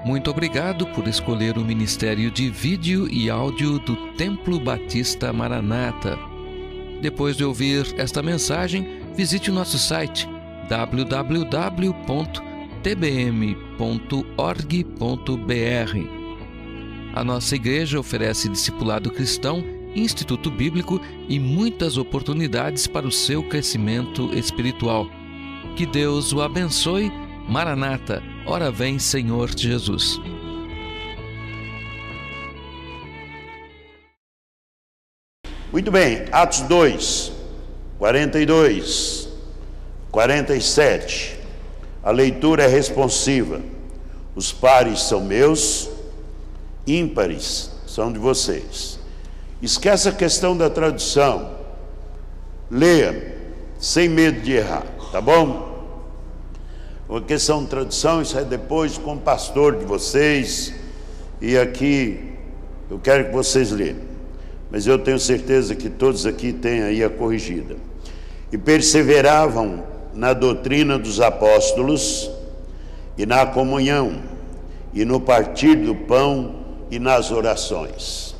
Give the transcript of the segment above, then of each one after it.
Muito obrigado por escolher o Ministério de Vídeo e Áudio do Templo Batista Maranata. Depois de ouvir esta mensagem, visite o nosso site www.tbm.org.br. A nossa igreja oferece discipulado cristão, instituto bíblico e muitas oportunidades para o seu crescimento espiritual. Que Deus o abençoe. Maranata, ora vem, Senhor Jesus. Muito bem, Atos 2, 42, 47. A leitura é responsiva. Os pares são meus, ímpares são de vocês. Esquece a questão da tradução. Leia, sem medo de errar, tá bom? A questão de tradução, isso é depois com o pastor de vocês. E aqui, eu quero que vocês leiam. Mas eu tenho certeza que todos aqui têm aí a corrigida. E perseveravam na doutrina dos apóstolos, e na comunhão, e no partir do pão, e nas orações.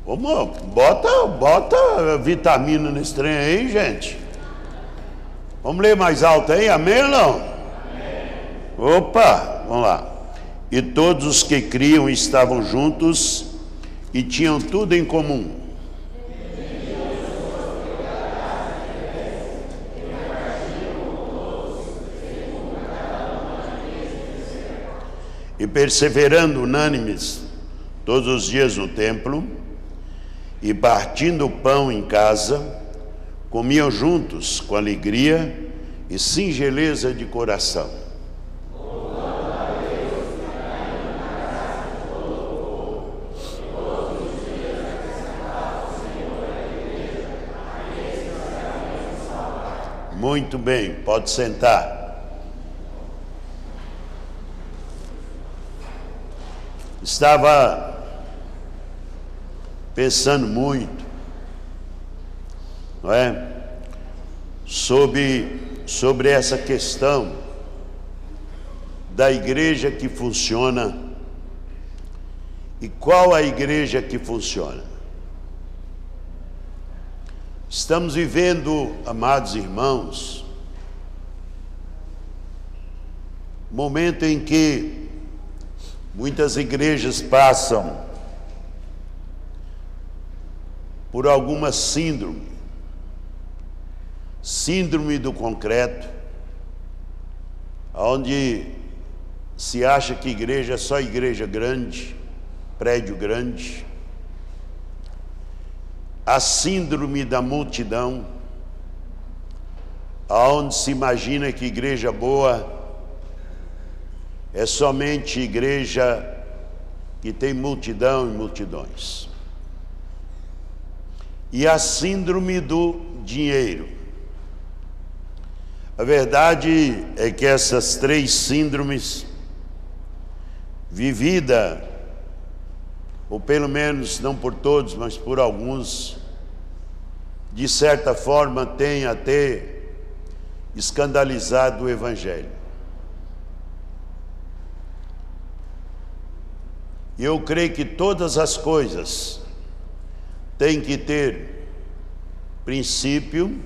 Vamos, bota vitamina nesse trem aí, gente. Vamos ler mais alto aí, amém ou não? Amém. Opa, vamos lá. E todos os que criam estavam juntos e tinham tudo em comum. E perseverando unânimes todos os dias no templo, e partindo o pão em casa, comiam juntos com alegria e singeleza de coração. Muito bem, pode sentar. Estava pensando muito, não é? Sobre essa questão da igreja que funciona. E qual a igreja que funciona? Estamos vivendo, amados irmãos, momento em que muitas igrejas passam por alguma síndrome do concreto, onde se acha que igreja é só igreja grande, prédio grande. A síndrome da multidão, onde se imagina que igreja boa é somente igreja que tem multidão e multidões. E a síndrome do dinheiro. A verdade é que essas três síndromes, vivida, ou pelo menos não por todos, mas por alguns, de certa forma tem até escandalizado o Evangelho. E eu creio que todas as coisas têm que ter princípio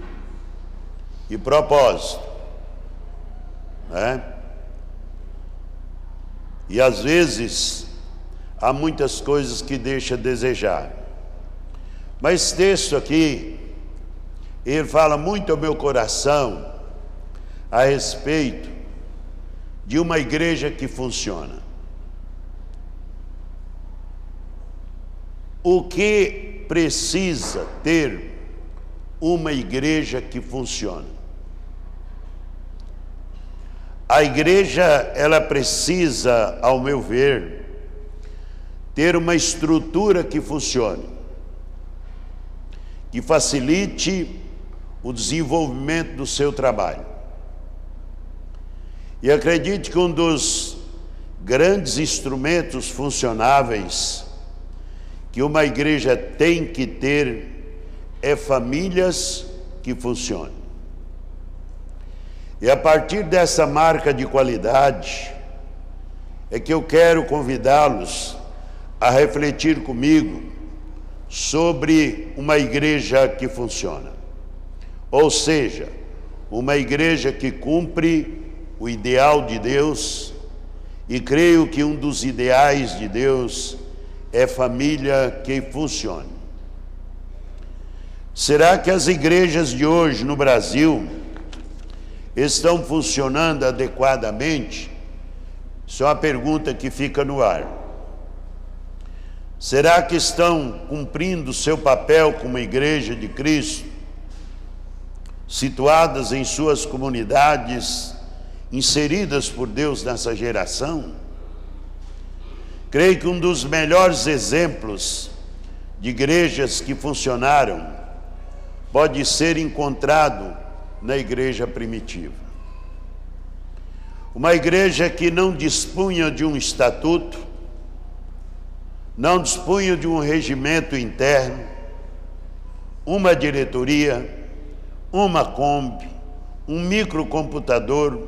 e propósito, né? E às vezes há muitas coisas que deixam a desejar. Mas esse texto aqui, ele fala muito ao meu coração a respeito de uma igreja que funciona. O que precisa ter uma igreja que funciona? A igreja, ela precisa, ao meu ver, ter uma estrutura que funcione, que facilite o desenvolvimento do seu trabalho. E acredite que um dos grandes instrumentos funcionáveis que uma igreja tem que ter é famílias que funcionam. E a partir dessa marca de qualidade, é que eu quero convidá-los a refletir comigo sobre uma igreja que funciona. Ou seja, uma igreja que cumpre o ideal de Deus, e creio que um dos ideais de Deus é família que funcione. Será que as igrejas de hoje no Brasil estão funcionando adequadamente? Isso é uma pergunta que fica no ar. Será que estão cumprindo seu papel como igreja de Cristo, situadas em suas comunidades, inseridas por Deus nessa geração? Creio que um dos melhores exemplos de igrejas que funcionaram pode ser encontrado na igreja primitiva. Uma igreja que não dispunha de um estatuto, não dispunha de um regimento interno, uma diretoria, uma Kombi, um microcomputador,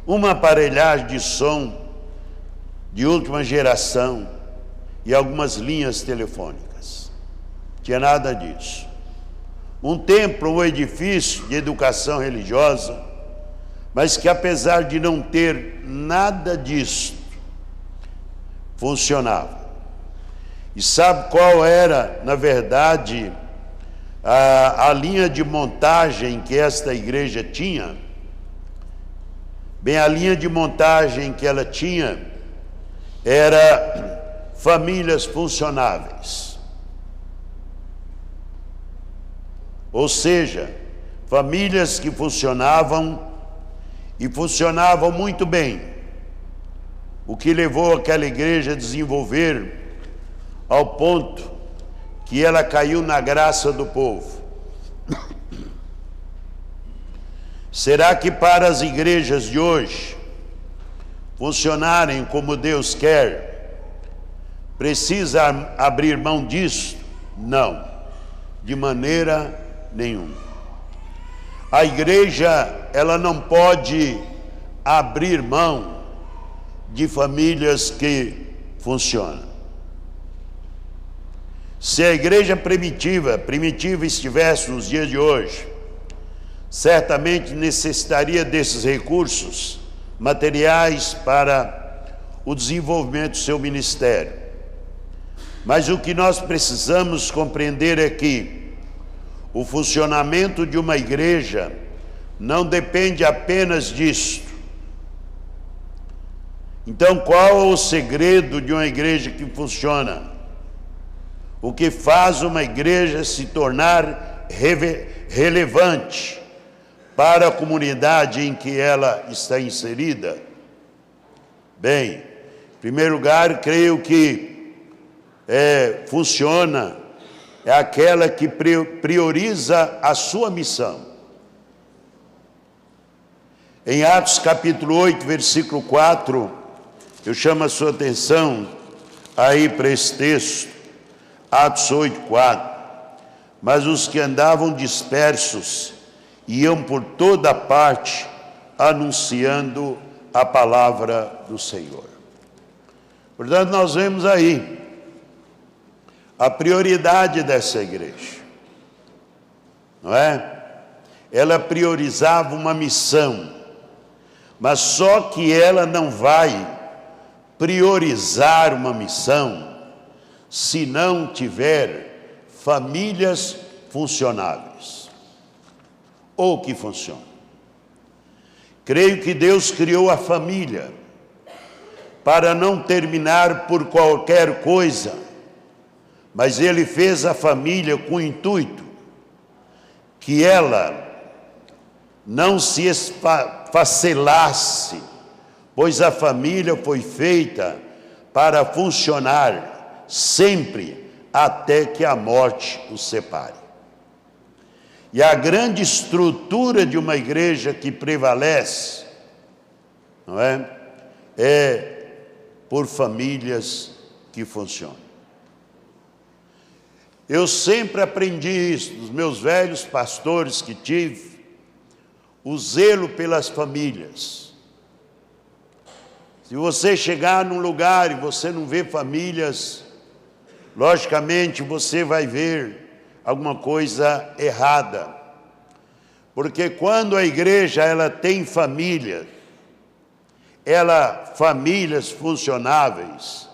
uma aparelhagem de som de última geração e algumas linhas telefônicas. Não tinha nada disso. Um templo, um edifício de educação religiosa, mas que apesar de não ter nada disso, funcionava. E sabe qual era, na verdade, a linha de montagem que esta igreja tinha? Bem, a linha de montagem que ela tinha era famílias funcionáveis. Ou seja, famílias que funcionavam e funcionavam muito bem, o que levou aquela igreja a desenvolver ao ponto que ela caiu na graça do povo. Será que para as igrejas de hoje funcionarem como Deus quer, precisa abrir mão disso? Não, de maneira nenhuma. A igreja, ela não pode abrir mão de famílias que funcionam. Se a igreja primitiva estivesse nos dias de hoje, certamente necessitaria desses recursos materiais para o desenvolvimento do seu ministério. Mas o que nós precisamos compreender é que o funcionamento de uma igreja não depende apenas disso. Então, qual é o segredo de uma igreja que funciona? O que faz uma igreja se tornar relevante para a comunidade em que ela está inserida? Bem, em primeiro lugar, creio que funciona é aquela que prioriza a sua missão. Em Atos capítulo 8, versículo 4, eu chamo a sua atenção aí para esse texto, Atos 8, 4. Mas os que andavam dispersos iam por toda parte anunciando a palavra do Senhor. Portanto, nós vemos aí a prioridade dessa igreja, não é? Ela priorizava uma missão, mas só que ela não vai priorizar uma missão se não tiver famílias funcionáveis, ou que funcionam. Creio que Deus criou a família para não terminar por qualquer coisa, mas Ele fez a família com o intuito que ela não se esfacelasse, pois a família foi feita para funcionar sempre até que a morte os separe. E a grande estrutura de uma igreja que prevalece, não é? É por famílias que funcionam. Eu sempre aprendi isso dos meus velhos pastores que tive, o zelo pelas famílias. Se você chegar num lugar e você não vê famílias, logicamente você vai ver alguma coisa errada. Porque quando a igreja ela tem família, famílias funcionáveis,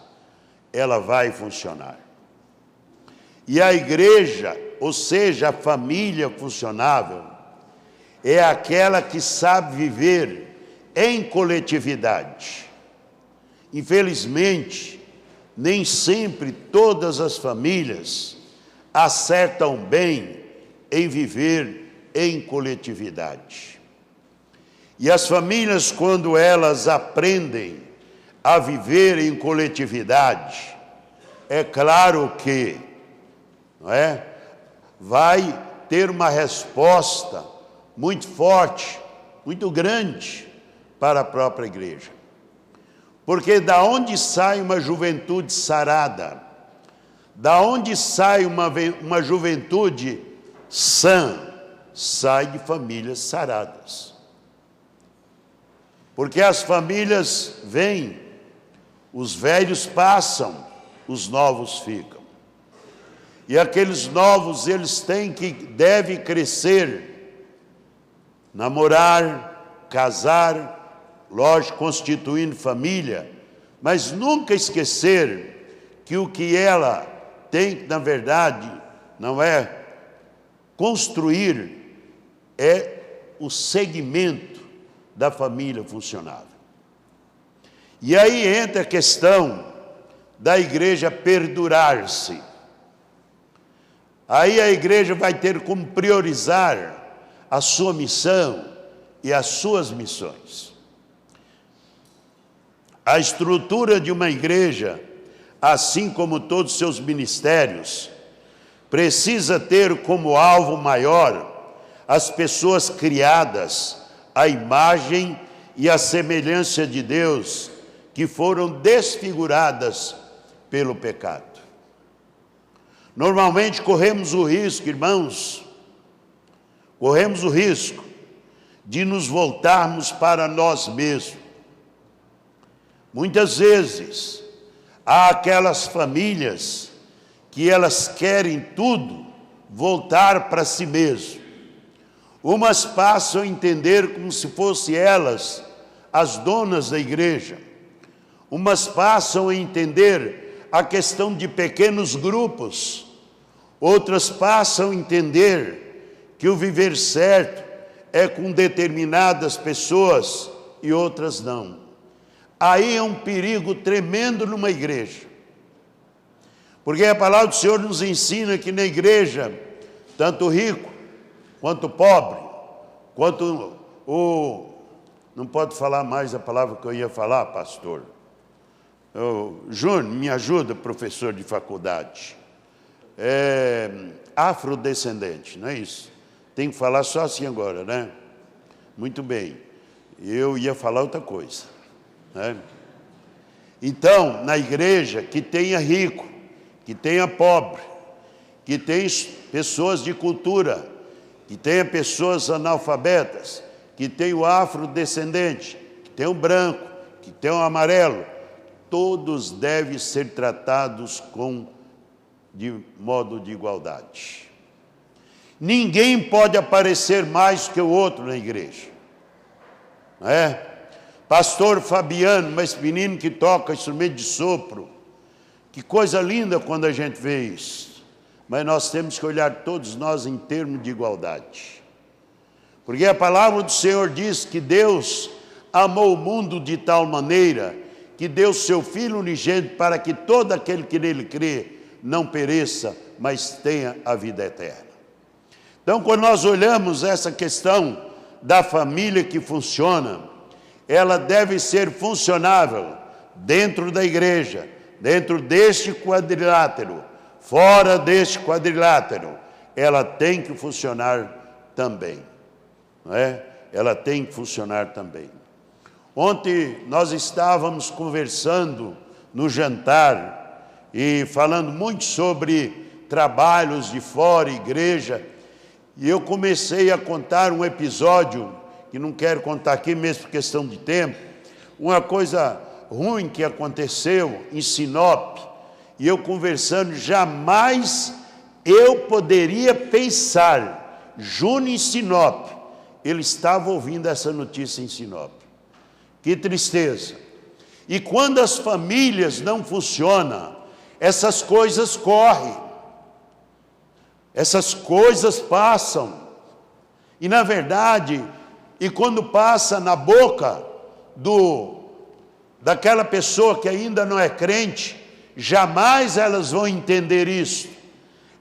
ela vai funcionar. E a igreja, ou seja, a família funcionável, é aquela que sabe viver em coletividade. Infelizmente, nem sempre todas as famílias acertam bem em viver em coletividade. E as famílias, quando elas aprendem a viver em coletividade, é claro que, não é? Vai ter uma resposta muito forte, muito grande para a própria igreja. Porque da onde sai uma juventude sarada? Da onde sai uma juventude sã? Sai de famílias saradas. Porque as famílias vêm, os velhos passam, os novos ficam. E aqueles novos, eles devem crescer, namorar, casar, lógico, constituindo família, mas nunca esquecer que o que ela tem, na verdade, não é construir, é o segmento da família funcionável. E aí entra a questão da igreja perdurar-se. Aí a igreja vai ter como priorizar a sua missão e as suas missões. A estrutura de uma igreja, assim como todos os seus ministérios, precisa ter como alvo maior as pessoas criadas à imagem e à semelhança de Deus, que foram desfiguradas pelo pecado. Normalmente corremos o risco, irmãos, corremos o risco de nos voltarmos para nós mesmos. Muitas vezes, há aquelas famílias que elas querem tudo voltar para si mesmo. Umas passam a entender como se fossem elas as donas da igreja. Umas passam a entender a questão de pequenos grupos. Outras passam a entender que o viver certo é com determinadas pessoas e outras não. Aí é um perigo tremendo numa igreja. Porque a palavra do Senhor nos ensina que na igreja, tanto o rico, quanto o pobre, quanto o... Não pode falar mais a palavra que eu ia falar, pastor. Júnior, me ajuda, professor de faculdade. Afrodescendente, não é isso? Tem que falar só assim agora, né? Muito bem. Eu ia falar outra coisa, né? Então, na igreja, que tenha rico, que tenha pobre, que tenha pessoas de cultura, que tenha pessoas analfabetas, que tenha o afrodescendente, que tenha o branco, que tenha o amarelo, todos devem ser tratados de modo de igualdade. Ninguém pode aparecer mais que o outro na igreja, não é? Pastor Fabiano, mas menino que toca instrumento de sopro, que coisa linda quando a gente vê isso. Mas nós temos que olhar todos nós em termos de igualdade. Porque a palavra do Senhor diz que Deus amou o mundo de tal maneira que deu seu Filho unigênito para que todo aquele que nele crê não pereça, mas tenha a vida eterna. Então, quando nós olhamos essa questão da família que funciona, ela deve ser funcionável dentro da igreja, dentro deste quadrilátero, fora deste quadrilátero, ela tem que funcionar também, não é? Ela tem que funcionar também. Ontem nós estávamos conversando no jantar e falando muito sobre trabalhos de fora, igreja, e eu comecei a contar um episódio, que não quero contar aqui mesmo por questão de tempo, uma coisa ruim que aconteceu em Sinop, e eu conversando, jamais eu poderia pensar, Júnior em Sinop, ele estava ouvindo essa notícia em Sinop. Que tristeza. E quando as famílias não funcionam, essas coisas correm, essas coisas passam, e na verdade, e quando passa na boca daquela pessoa que ainda não é crente, jamais elas vão entender isso,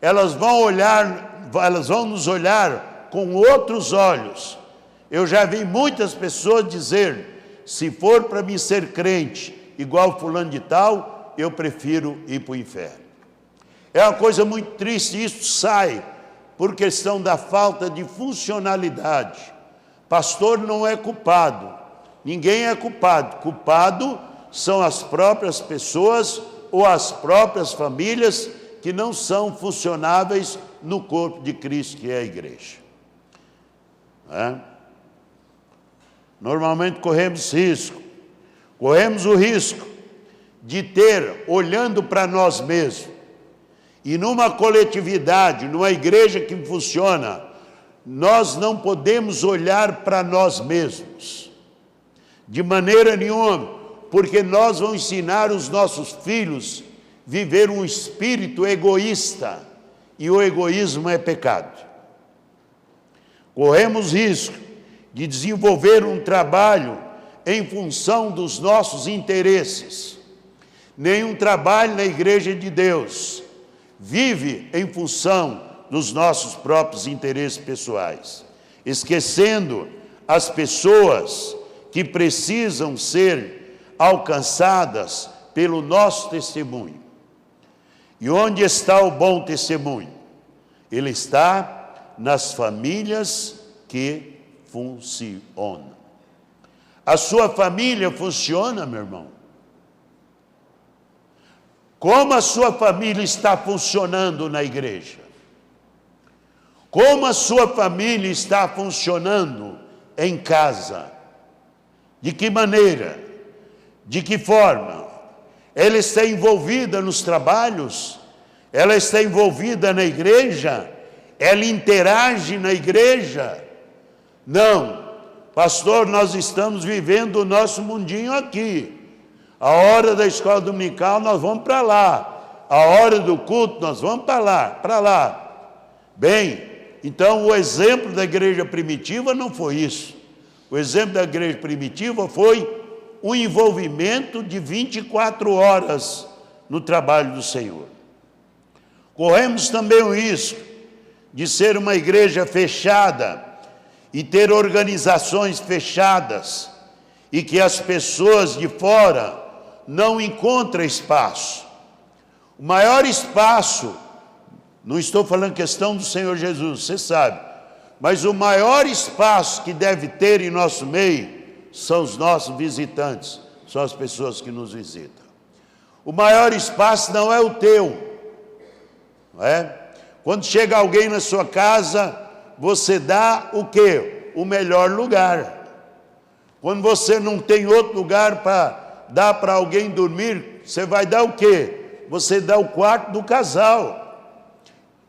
elas vão nos olhar com outros olhos. Eu já vi muitas pessoas dizer, se for para mim ser crente, igual fulano de tal, eu prefiro ir para o inferno. É uma coisa muito triste, isso sai por questão da falta de funcionalidade. Pastor não é culpado, ninguém é culpado. Culpado são as próprias pessoas ou as próprias famílias que não são funcionáveis no corpo de Cristo, que é a igreja. Normalmente corremos o risco de ter, olhando para nós mesmos, e numa coletividade, numa igreja que funciona, nós não podemos olhar para nós mesmos, de maneira nenhuma, porque nós vamos ensinar os nossos filhos a viver um espírito egoísta, e o egoísmo é pecado. Corremos risco de desenvolver um trabalho em função dos nossos interesses. Nenhum trabalho na igreja de Deus vive em função dos nossos próprios interesses pessoais, esquecendo as pessoas que precisam ser alcançadas pelo nosso testemunho. E onde está o bom testemunho? Ele está nas famílias que funcionam. A sua família funciona, meu irmão? Como a sua família está funcionando na igreja? Como a sua família está funcionando em casa? De que maneira? De que forma? Ela está envolvida nos trabalhos? Ela está envolvida na igreja? Ela interage na igreja? Não, pastor, nós estamos vivendo o nosso mundinho aqui. A hora da escola dominical nós vamos para lá. A hora do culto nós vamos para lá. Bem, então o exemplo da igreja primitiva não foi isso. O exemplo da igreja primitiva foi o envolvimento de 24 horas no trabalho do Senhor. Corremos também o risco de ser uma igreja fechada e ter organizações fechadas e que as pessoas de fora não encontram espaço. O maior espaço, não estou falando questão do Senhor Jesus, você sabe, mas o maior espaço que deve ter em nosso meio são os nossos visitantes, são as pessoas que nos visitam. O maior espaço não é o teu, não é? Quando chega alguém na sua casa, você dá o quê? O melhor lugar. Quando você não tem outro lugar para dar para alguém dormir, você vai dar o quê? Você dá o quarto do casal.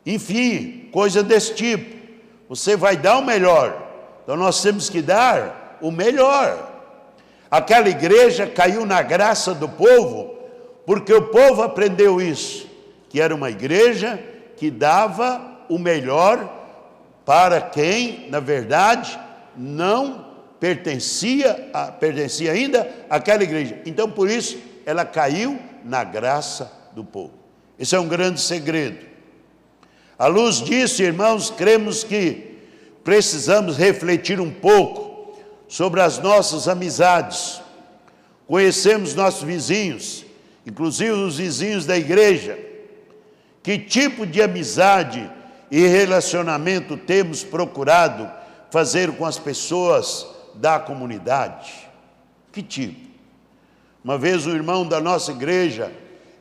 Enfim, coisa desse tipo. Você vai dar o melhor. Então nós temos que dar o melhor. Aquela igreja caiu na graça do povo, porque o povo aprendeu isso, que era uma igreja que dava o melhor para quem, na verdade, não pertencia ainda àquela igreja. Então, por isso, ela caiu na graça do povo. Esse é um grande segredo. À luz disso, irmãos, cremos que precisamos refletir um pouco sobre as nossas amizades. Conhecemos nossos vizinhos, inclusive os vizinhos da igreja. Que tipo de amizade e relacionamento temos procurado fazer com as pessoas da comunidade? Que tipo? Uma vez um irmão da nossa igreja,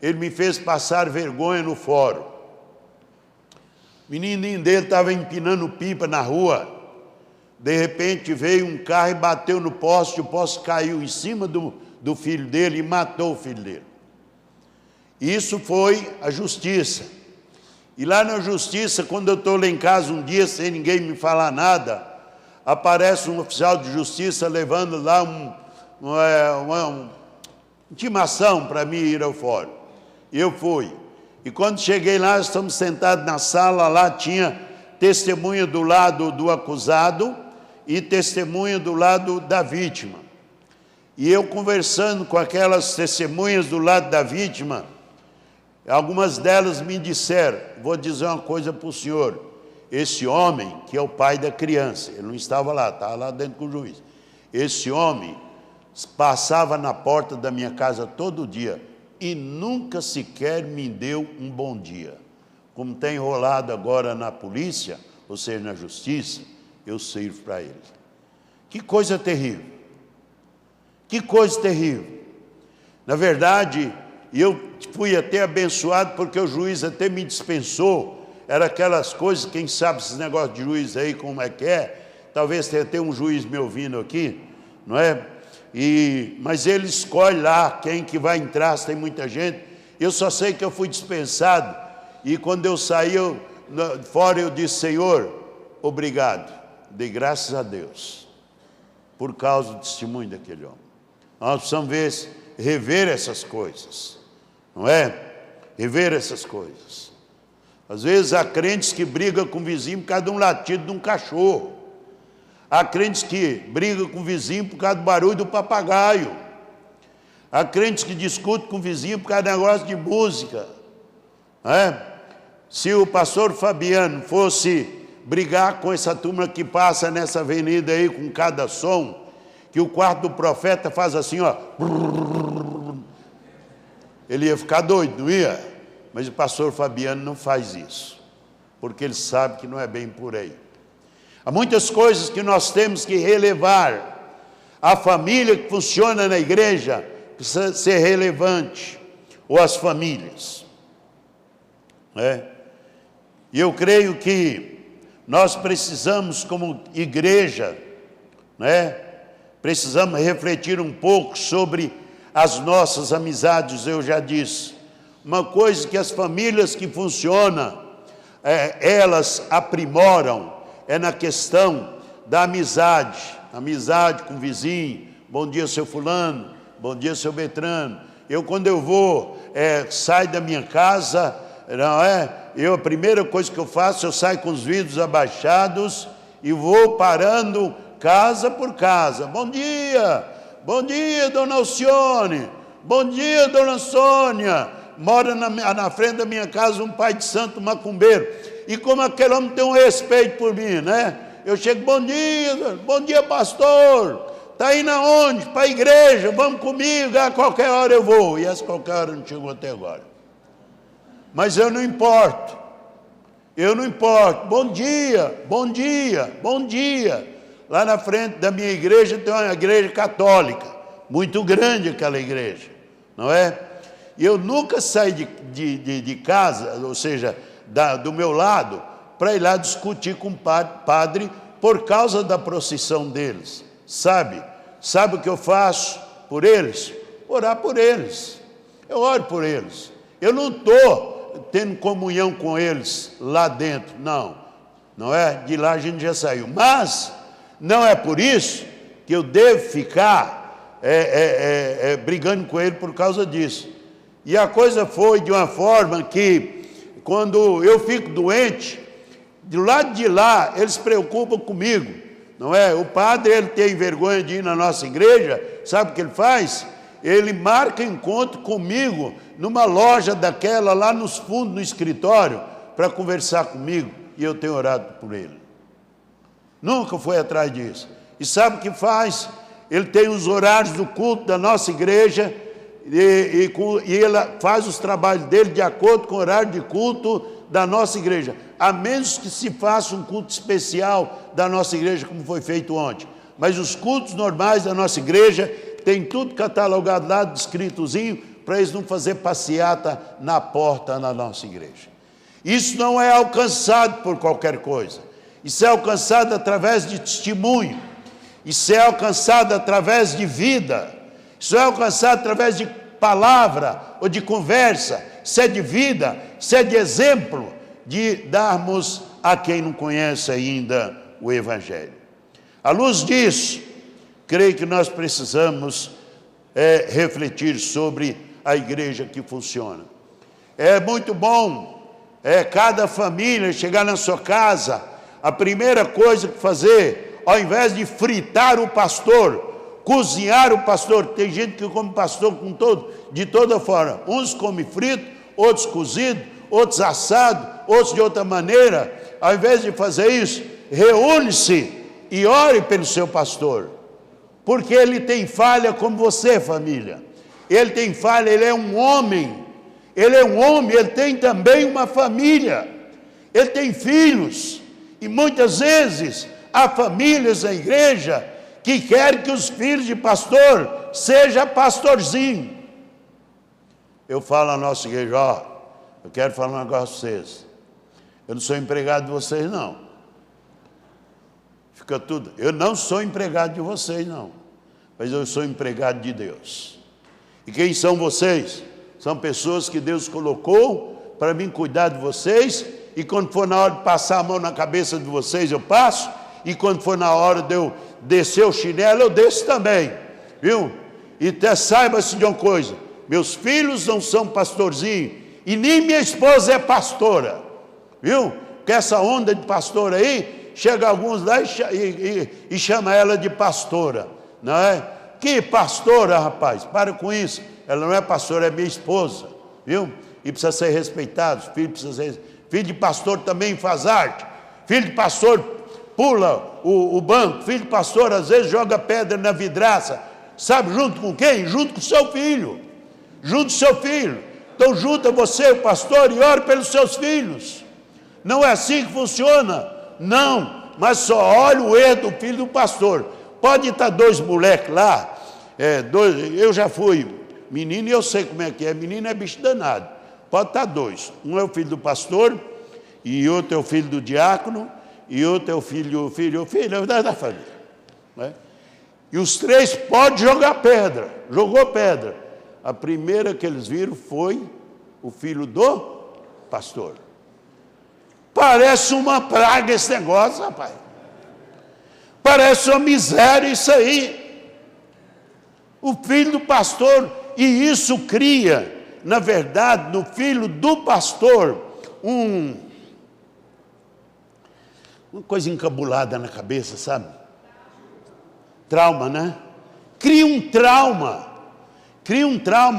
ele me fez passar vergonha no fórum. O menininho dele estava empinando pipa na rua. De repente veio um carro e bateu no poste, o poste caiu em cima do filho dele e matou o filho dele. Isso foi a justiça. E lá na justiça, quando eu estou lá em casa um dia, sem ninguém me falar nada, aparece um oficial de justiça levando lá uma intimação para mim ir ao fórum. Eu fui. E quando cheguei lá, estamos sentados na sala, lá tinha testemunha do lado do acusado e testemunha do lado da vítima. E eu conversando com aquelas testemunhas do lado da vítima, algumas delas me disseram, vou dizer uma coisa para o senhor, esse homem, que é o pai da criança, ele não estava lá, estava lá dentro com o juiz, esse homem passava na porta da minha casa todo dia e nunca sequer me deu um bom dia. Como tem enrolado agora na polícia, ou seja, na justiça, eu sirvo para ele. Que coisa terrível. Que coisa terrível. Na verdade, eu fui até abençoado porque o juiz até me dispensou. Era aquelas coisas, quem sabe esses negócios de juiz aí, como é que é? Talvez tenha até um juiz me ouvindo aqui, não é? Mas ele escolhe lá quem que vai entrar, se tem muita gente. Eu só sei que eu fui dispensado. E quando eu saí fora, eu disse, Senhor, obrigado. Dei graças a Deus por causa do testemunho daquele homem. Nós precisamos rever essas coisas, não é? Rever essas coisas. Às vezes há crentes que brigam com o vizinho por causa de um latido de um cachorro. Há crentes que brigam com o vizinho por causa do barulho do papagaio. Há crentes que discutem com o vizinho por causa de negócio de música. Não é? Se o pastor Fabiano fosse brigar com essa turma que passa nessa avenida aí com cada som, que o quarto do profeta faz assim, ó. Ele ia ficar doido, não ia? Mas o pastor Fabiano não faz isso, porque ele sabe que não é bem por aí. Há muitas coisas que nós temos que relevar. A família que funciona na igreja precisa ser relevante, ou as famílias. E eu creio que nós precisamos, como igreja, precisamos refletir um pouco sobre as nossas amizades, eu já disse. Uma coisa que as famílias que funcionam, elas aprimoram, é na questão da amizade. Amizade com o vizinho. Bom dia, seu fulano. Bom dia, seu Beltrano. Quando eu vou, saio da minha casa, não é? A primeira coisa que eu faço, eu saio com os vidros abaixados e vou parando casa por casa. Bom dia, dona Alcione. Bom dia, dona Sônia. Mora na frente da minha casa um pai de santo macumbeiro. E como aquele homem tem um respeito por mim, né? Eu chego, bom dia, pastor. Está indo aonde? Para a igreja, vamos comigo, a qualquer hora eu vou. E essa qualquer hora não chegou até agora. Mas eu não importo. Bom dia. Lá na frente da minha igreja tem uma igreja católica, muito grande aquela igreja, não é? E eu nunca saí de casa, ou seja, do meu lado, para ir lá discutir com o padre por causa da procissão deles. Sabe o que eu faço por eles? Orar por eles. Eu oro por eles. Eu não estou tendo comunhão com eles lá dentro, não é? De lá a gente já saiu. Mas não é por isso que eu devo ficar brigando com ele por causa disso. E a coisa foi de uma forma que, quando eu fico doente, do lado de lá, eles se preocupam comigo, não é? O padre, ele tem vergonha de ir na nossa igreja, sabe o que ele faz? Ele marca encontro comigo, numa loja daquela, lá nos fundos, no escritório, para conversar comigo, e eu tenho orado por ele. Nunca foi atrás disso. E sabe o que faz? Ele tem os horários do culto da nossa igreja, e ele faz os trabalhos dele de acordo com o horário de culto da nossa igreja, a menos que se faça um culto especial da nossa igreja, como foi feito ontem. Mas os cultos normais da nossa igreja tem tudo catalogado lá, escritozinho, para eles não fazer passeata na porta na nossa igreja. Isso não é alcançado por qualquer coisa. Isso é alcançado através de testemunho. Isso é alcançado através de vida. Isso é alcançado através de palavra ou de conversa. Isso é de vida, isso é de exemplo de darmos a quem não conhece ainda o Evangelho. À luz disso, creio que nós precisamos refletir sobre a igreja que funciona. É muito bom cada família chegar na sua casa, a primeira coisa que fazer, ao invés de fritar o pastor, cozinhar o pastor. Tem gente que come pastor de toda forma. Uns comem frito, outros cozido, outros assado, outros de outra maneira. Ao invés de fazer isso, reúne-se e ore pelo seu pastor. Porque ele tem falha como você, família. Ele tem falha, ele é um homem. Ele é um homem, ele tem também uma família. Ele tem filhos. E muitas vezes há famílias na igreja que querem que os filhos de pastor sejam pastorzinho. Eu falo à nossa igreja, eu quero falar um negócio para vocês. Eu não sou empregado de vocês, não. Fica tudo. Eu não sou empregado de vocês, não. Mas eu sou empregado de Deus. E quem são vocês? São pessoas que Deus colocou para mim cuidar de vocês. E quando for na hora de passar a mão na cabeça de vocês, eu passo. E quando for na hora de eu descer o chinelo, eu desço também. Viu? E até saiba-se de uma coisa. Meus filhos não são pastorzinhos. E nem minha esposa é pastora. Viu? Porque essa onda de pastor aí, chega alguns lá e chama ela de pastora. Não é? Que pastora, rapaz? Para com isso. Ela não é pastora, é minha esposa. Viu? E precisa ser respeitado. Filho de pastor também faz arte. Filho de pastor pula o banco. Filho de pastor às vezes joga pedra na vidraça. Sabe junto com quem? Junto com o seu filho. Junto com o seu filho. Então junta você, o pastor, e ore pelos seus filhos. Não é assim que funciona? Não. Mas só olha o erro do filho do pastor. Pode estar dois moleques lá. Eu já fui menino e eu sei como é que é. Menino é bicho danado. Pode estar dois. Um é o filho do pastor, e outro é o filho do diácono, e outro é o filho da família. Né? E os três podem jogar pedra. Jogou pedra. A primeira que eles viram foi o filho do pastor. Parece uma praga esse negócio, rapaz. Parece uma miséria isso aí. O filho do pastor, e isso cria, na verdade, no filho do pastor, uma coisa encabulada na cabeça, sabe? Trauma, né? Cria um trauma.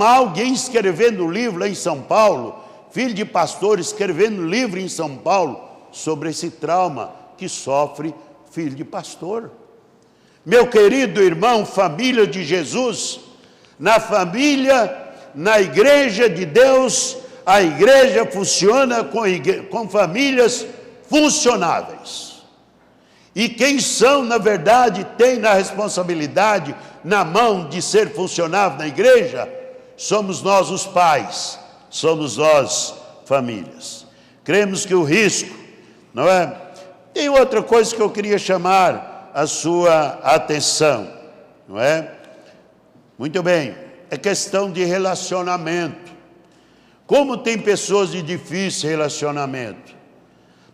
Alguém escrevendo um livro lá em São Paulo, filho de pastor escrevendo um livro em São Paulo, sobre esse trauma que sofre filho de pastor. Meu querido irmão, família de Jesus, na família, na igreja de Deus, a igreja funciona com famílias funcionáveis. E quem são, na verdade, tem na responsabilidade, na mão de ser funcionável na igreja, somos nós os pais, somos nós famílias. Cremos que o risco, não é? Tem outra coisa que eu queria chamar a sua atenção, não é? Muito bem, é questão de relacionamento. Como tem pessoas de difícil relacionamento?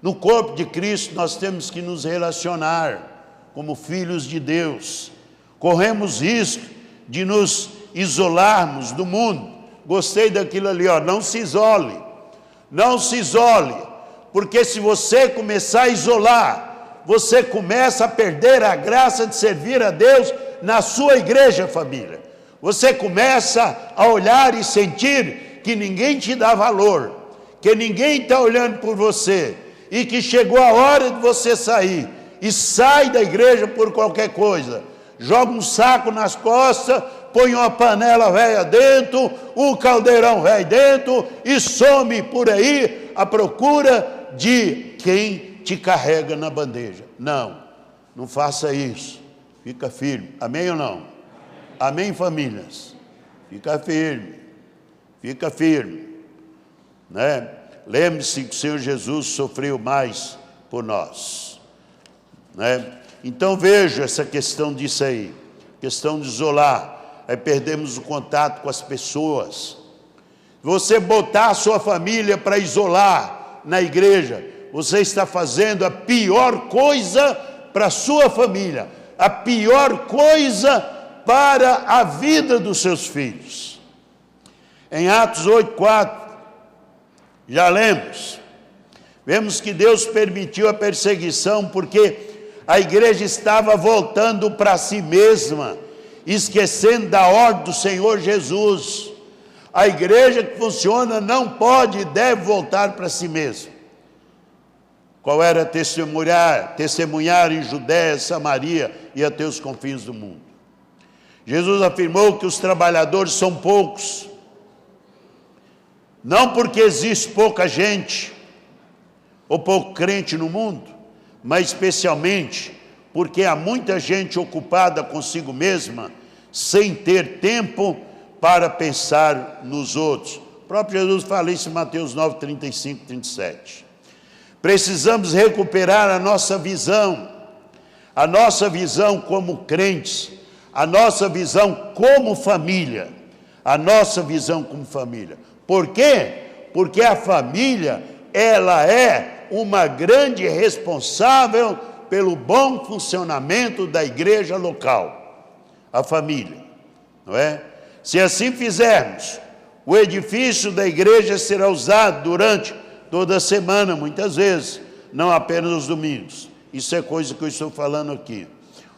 No corpo de Cristo nós temos que nos relacionar como filhos de Deus. Corremos risco de nos isolarmos do mundo. Gostei daquilo ali, não se isole. Não se isole, porque se você começar a isolar, você começa a perder a graça de servir a Deus na sua igreja, família. Você começa a olhar e sentir que ninguém te dá valor, que ninguém está olhando por você, e que chegou a hora de você sair, e sai da igreja por qualquer coisa, joga um saco nas costas, põe uma panela velha dentro, um caldeirão velho dentro, e some por aí à procura de quem te carrega na bandeja. Não faça isso, fica firme, amém ou não? Amém, famílias? Fica firme, né? Lembre-se que o Senhor Jesus sofreu mais por nós, né? Então veja essa questão disso aí, questão de isolar, aí perdemos o contato com as pessoas. Você botar a sua família para isolar na igreja, você está fazendo a pior coisa para a sua família, a pior coisa para a vida dos seus filhos. Em Atos 8:4, já lemos, vemos que Deus permitiu a perseguição porque a igreja estava voltando para si mesma, esquecendo da ordem do Senhor Jesus. A igreja que funciona não pode e deve voltar para si mesma. Qual era testemunhar em Judéia, Samaria e até os confins do mundo. Jesus afirmou que os trabalhadores são poucos, não porque existe pouca gente ou pouco crente no mundo, mas especialmente porque há muita gente ocupada consigo mesma, sem ter tempo para pensar nos outros. O próprio Jesus fala isso em Mateus 9, 35, 37. Precisamos recuperar a nossa visão como crentes, a nossa visão como família, Por quê? Porque a família, ela é uma grande responsável pelo bom funcionamento da igreja local, a família, não é? Se assim fizermos, o edifício da igreja será usado durante toda a semana, muitas vezes, não apenas os domingos. Isso é coisa que eu estou falando aqui.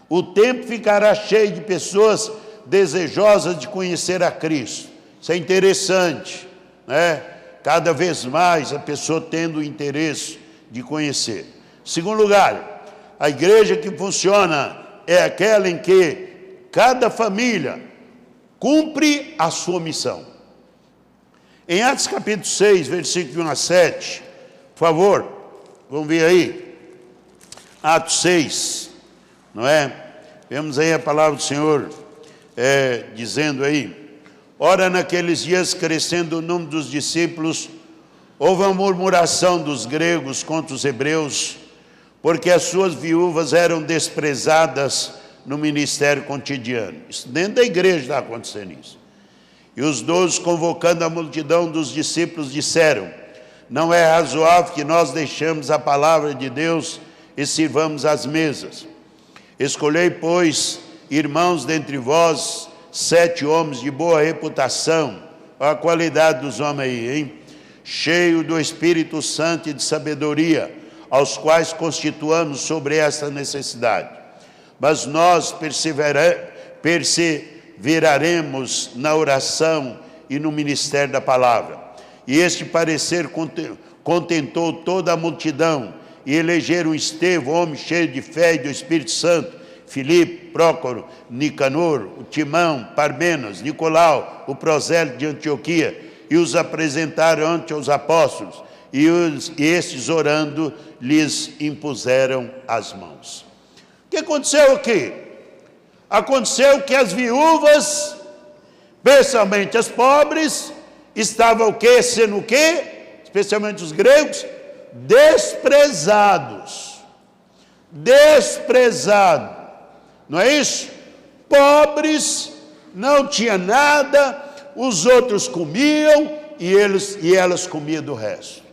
O templo ficará cheio de pessoas desejosas de conhecer a Cristo. Isso é interessante, né? Cada vez mais a pessoa tendo o interesse de conhecer. Em segundo lugar, a igreja que funciona é aquela em que cada família cumpre a sua missão. Em Atos capítulo 6, versículo 1 a 7, por favor, vamos ver aí, Atos 6, não é? Vemos aí a palavra do Senhor dizendo aí: ora, naqueles dias, crescendo o número dos discípulos, houve uma murmuração dos gregos contra os hebreus, porque as suas viúvas eram desprezadas no ministério cotidiano. Isso dentro da igreja está acontecendo isso. E os 12, convocando a multidão dos discípulos, disseram: não é razoável que nós deixemos a palavra de Deus e sirvamos às mesas. Escolhei, pois, irmãos dentre vós, 7 homens de boa reputação. Olha a qualidade dos homens aí, hein? Cheio do Espírito Santo e de sabedoria, aos quais constituamos sobre esta necessidade. Mas nós perseveraremos na oração e no ministério da palavra. E este parecer contentou toda a multidão, e elegeram Estevão, homem cheio de fé e do Espírito Santo, Filipe, Prócoro, Nicanor, o Timão, Parmenas, Nicolau, o prosélito de Antioquia, e os apresentaram ante os apóstolos, e estes, orando, lhes impuseram as mãos. O que aconteceu aqui? Aconteceu que as viúvas, especialmente as pobres, estavam o quê? Sendo o quê? Especialmente os gregos, desprezados. Desprezados. Não é isso? Pobres, não tinha nada, os outros comiam e elas comiam do resto.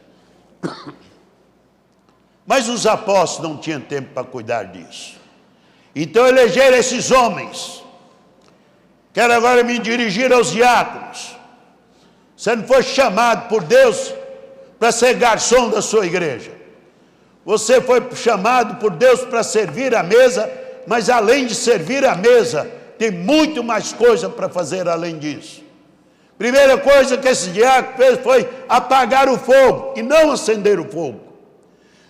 Mas os apóstolos não tinham tempo para cuidar disso. Então elegeram esses homens. Quero agora me dirigir aos diáconos. Você não foi chamado por Deus para ser garçom da sua igreja. Você foi chamado por Deus para servir a mesa, mas além de servir a mesa, tem muito mais coisa para fazer além disso. Primeira coisa que esse diácono fez foi apagar o fogo e não acender o fogo.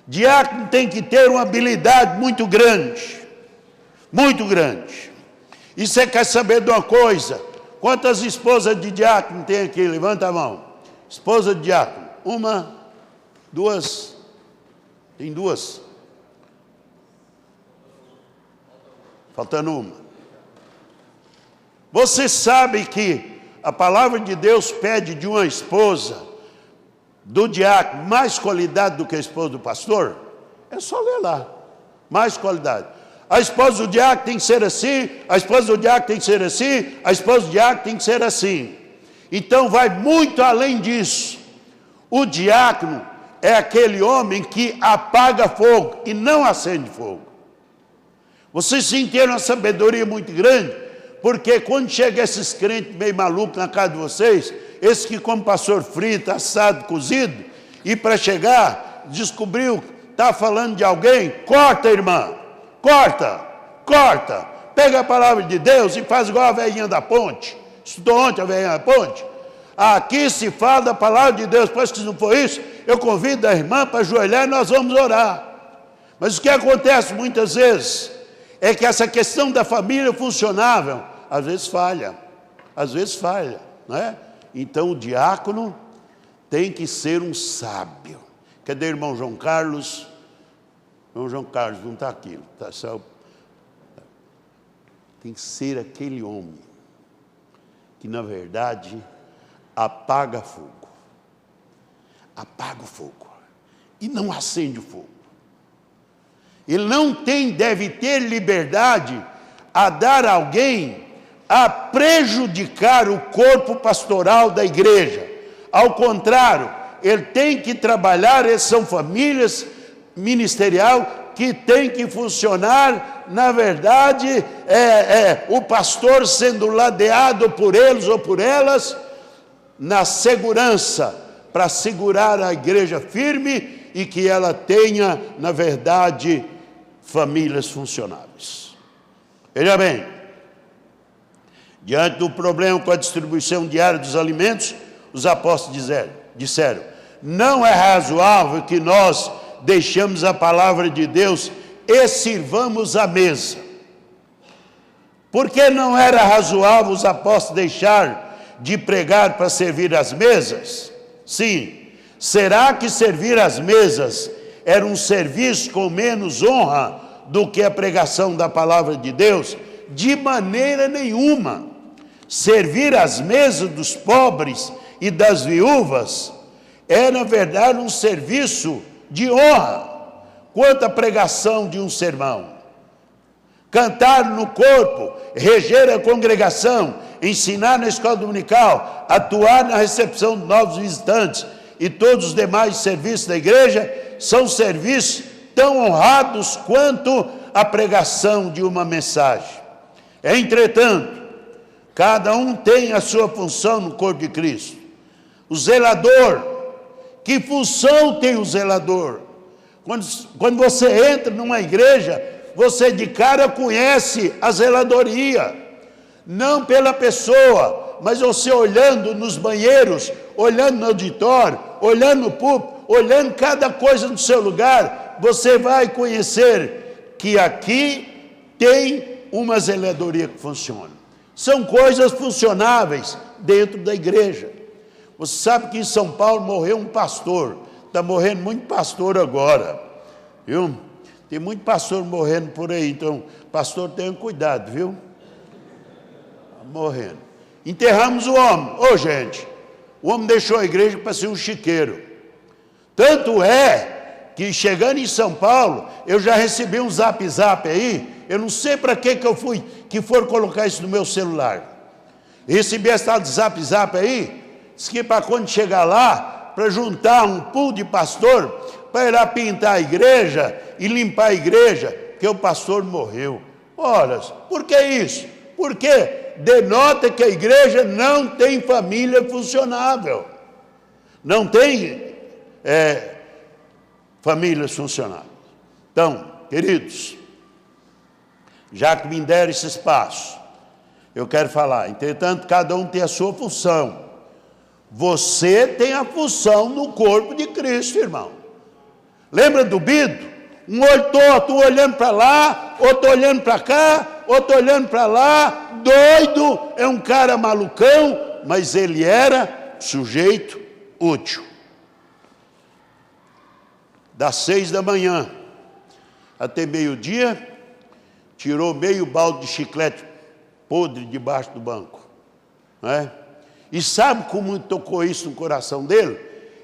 Diácono tem que ter uma habilidade muito grande. Muito grande. E você quer saber de uma coisa? Quantas esposas de diácono tem aqui? Levanta a mão. Esposa de diácono. 1, 2. Tem 2. Faltando 1. Você sabe que a palavra de Deus pede de uma esposa do diácono mais qualidade do que a esposa do pastor? É só ler lá. Mais qualidade. A esposa do diácono tem que ser assim, a esposa do diácono tem que ser assim, a esposa do diácono tem que ser assim. Então vai muito além disso. O diácono é aquele homem que apaga fogo e não acende fogo. Vocês sentiram uma sabedoria muito grande, porque quando chega esses crentes meio malucos na casa de vocês, esses que comem pastor frito, assado, cozido, e para chegar, descobriu, está falando de alguém, corta, irmã, corta, pega a palavra de Deus e faz igual a velhinha da ponte. Estudou ontem a velhinha da ponte? Aqui se fala da palavra de Deus, pois que se não for isso, eu convido a irmã para ajoelhar e nós vamos orar. Mas o que acontece muitas vezes é que essa questão da família funcionável, às vezes falha, não é? Então o diácono tem que ser um sábio. Cadê o irmão João Carlos? O irmão João Carlos não está aqui, tá só. Tem que ser aquele homem que, na verdade, apaga fogo. Apaga o fogo e não acende o fogo. Ele não deve ter liberdade a dar a alguém a prejudicar o corpo pastoral da igreja. Ao contrário, ele tem que trabalhar, essas são famílias ministerial que tem que funcionar, na verdade, o pastor sendo ladeado por eles ou por elas, na segurança, para segurar a igreja firme e que ela tenha, na verdade, famílias funcionáveis. Veja bem, diante do problema com a distribuição diária dos alimentos, os apóstolos disseram, não é razoável que nós deixemos a palavra de Deus e sirvamos a mesa. Por que não era razoável os apóstolos deixar de pregar para servir as mesas? Sim. Será que servir as mesas era um serviço com menos honra do que a pregação da palavra de Deus? De maneira nenhuma. Servir as mesas dos pobres e das viúvas é, na verdade, um serviço de honra. Quanto à pregação de um sermão, cantar no corpo, reger a congregação, ensinar na escola dominical, atuar na recepção de novos visitantes e todos os demais serviços da igreja, são serviços tão honrados quanto a pregação de uma mensagem. Entretanto, cada um tem a sua função no corpo de Cristo. O zelador, que função tem o zelador? Quando você entra numa igreja, você de cara conhece a zeladoria, não pela pessoa, mas você olhando nos banheiros, olhando no auditório, olhando no púlpito, olhando cada coisa no seu lugar, você vai conhecer que aqui tem uma zeladoria que funciona. São coisas funcionáveis dentro da igreja. Você sabe que em São Paulo morreu um pastor, está morrendo muito pastor agora, viu? Tem muito pastor morrendo por aí, então, pastor, tenha cuidado, viu? Está morrendo. Enterramos o homem. Ô, gente, o homem deixou a igreja para ser um chiqueiro. Tanto é que, chegando em São Paulo, eu já recebi um zap aí, eu não sei para que eu fui, que for colocar isso no meu celular. Recebi essa zap aí, disse que para quando chegar lá, para juntar um pool de pastor, para ir lá pintar a igreja e limpar a igreja, porque o pastor morreu. Ora, por que isso? Porque denota que a igreja não tem família funcionável. Não tem famílias funcionáveis. Então, queridos, já que me deram esse espaço, eu quero falar. Entretanto, cada um tem a sua função. Você tem a função no corpo de Cristo, irmão. Lembra do Bido? Um olho torto, um olhando para lá, outro olhando para cá, outro olhando para lá, doido, é um cara malucão, mas ele era sujeito útil. Das 6 da manhã até meio-dia, tirou meio balde de chiclete podre debaixo do banco, não é? E sabe como tocou isso no coração dele?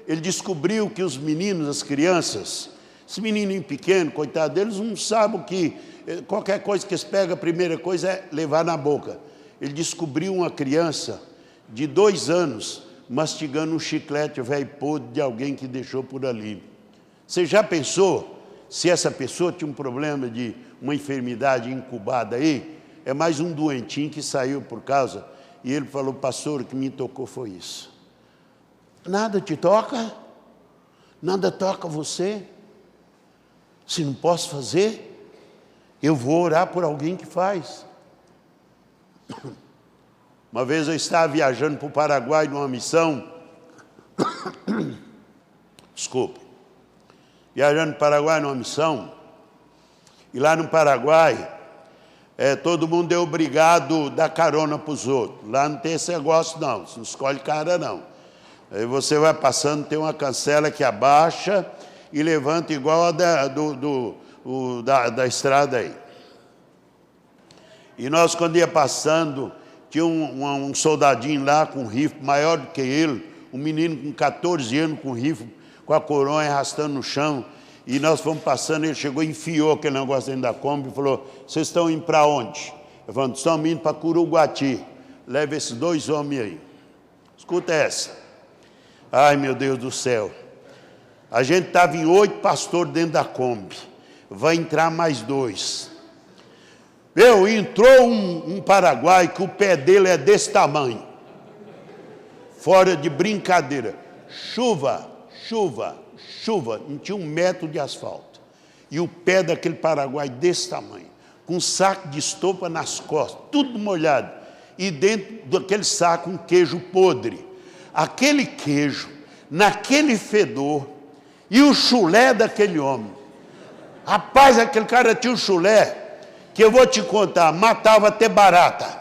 ele descobriu que os meninos, as crianças, esse menininho pequeno, coitado deles, não sabem que qualquer coisa que eles pegam, a primeira coisa é levar na boca. Ele descobriu uma criança de 2 anos mastigando um chiclete velho podre de alguém que deixou por ali. Você já pensou se essa pessoa tinha um problema de uma enfermidade incubada aí? É mais um doentinho que saiu por causa. E ele falou: pastor, o que me tocou foi isso. Nada te toca? Nada toca você? Se não posso fazer, eu vou orar por alguém que faz. Uma vez eu estava viajando para o Paraguai numa missão. Desculpe. Viajando para o Paraguai numa missão. E lá no Paraguai, todo mundo é obrigado a dar carona para os outros. Lá não tem esse negócio não, você não escolhe cara não. Aí você vai passando, tem uma cancela que abaixa e levanta igual a da estrada aí. E nós, quando ia passando, tinha um soldadinho lá com um rifle maior do que ele, um menino com 14 anos com rifle, com a coronha arrastando no chão. E nós fomos passando, ele chegou e enfiou aquele negócio dentro da Kombi e falou: vocês estão indo para onde? Eu falei: estamos indo para Curuguati. Leva esses 2 homens aí. Escuta essa. Ai, meu Deus do céu. A gente estava em 8 pastores dentro da Kombi. Vai entrar mais 2. Entrou um paraguai que o pé dele é desse tamanho. Fora de brincadeira. Chuva, não tinha 1 metro de asfalto. E o pé daquele paraguai desse tamanho, com um saco de estopa nas costas, tudo molhado. E dentro daquele saco um queijo podre. Aquele queijo, naquele fedor, e o chulé daquele homem. Rapaz, aquele cara tinha um chulé, que eu vou te contar, matava até barata.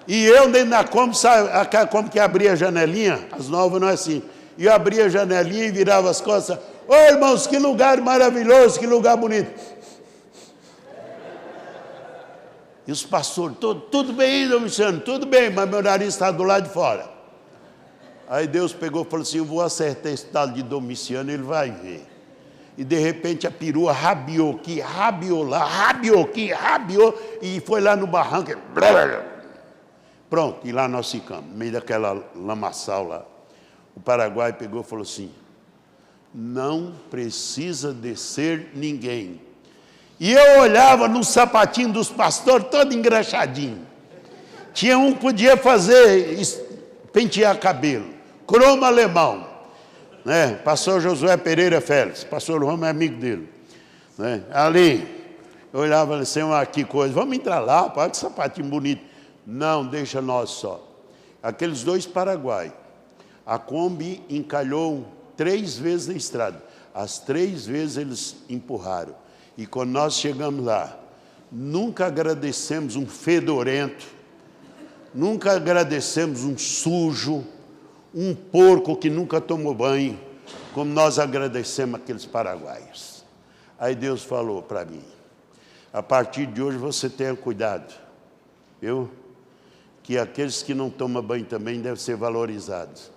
E eu dentro da Kombi, sabe aquela Kombi que abria a janelinha? As novas não é assim. E eu abria a janelinha e virava as costas. Ô irmãos, que lugar maravilhoso, que lugar bonito. E os pastores, tudo bem, Domiciano, tudo bem, mas meu nariz está do lado de fora. Aí Deus pegou e falou assim: eu vou acertar esse tal de Domiciano, ele vai ver. E de repente a perua rabiou aqui, rabiou lá, rabiou aqui, rabiou, e foi lá no barranco. Pronto, e lá nós ficamos, no meio daquela lamaçal lá. O Paraguai pegou e falou assim: não precisa descer ninguém. E eu olhava no sapatinho dos pastores, todo engraxadinho. Tinha um que podia pentear cabelo, cromo alemão, né? Pastor Josué Pereira Félix, pastor Roma é amigo dele, né? Ali, eu olhava assim: que coisa, vamos entrar lá, olha que sapatinho bonito. Não, deixa nós só. Aqueles 2 paraguaios, a Kombi encalhou 3 vezes na estrada. As 3 vezes eles empurraram. E quando nós chegamos lá, nunca agradecemos um fedorento, nunca agradecemos um sujo, um porco que nunca tomou banho, como nós agradecemos aqueles paraguaios. Aí Deus falou para mim: a partir de hoje você tenha cuidado, viu? Que aqueles que não tomam banho também devem ser valorizados.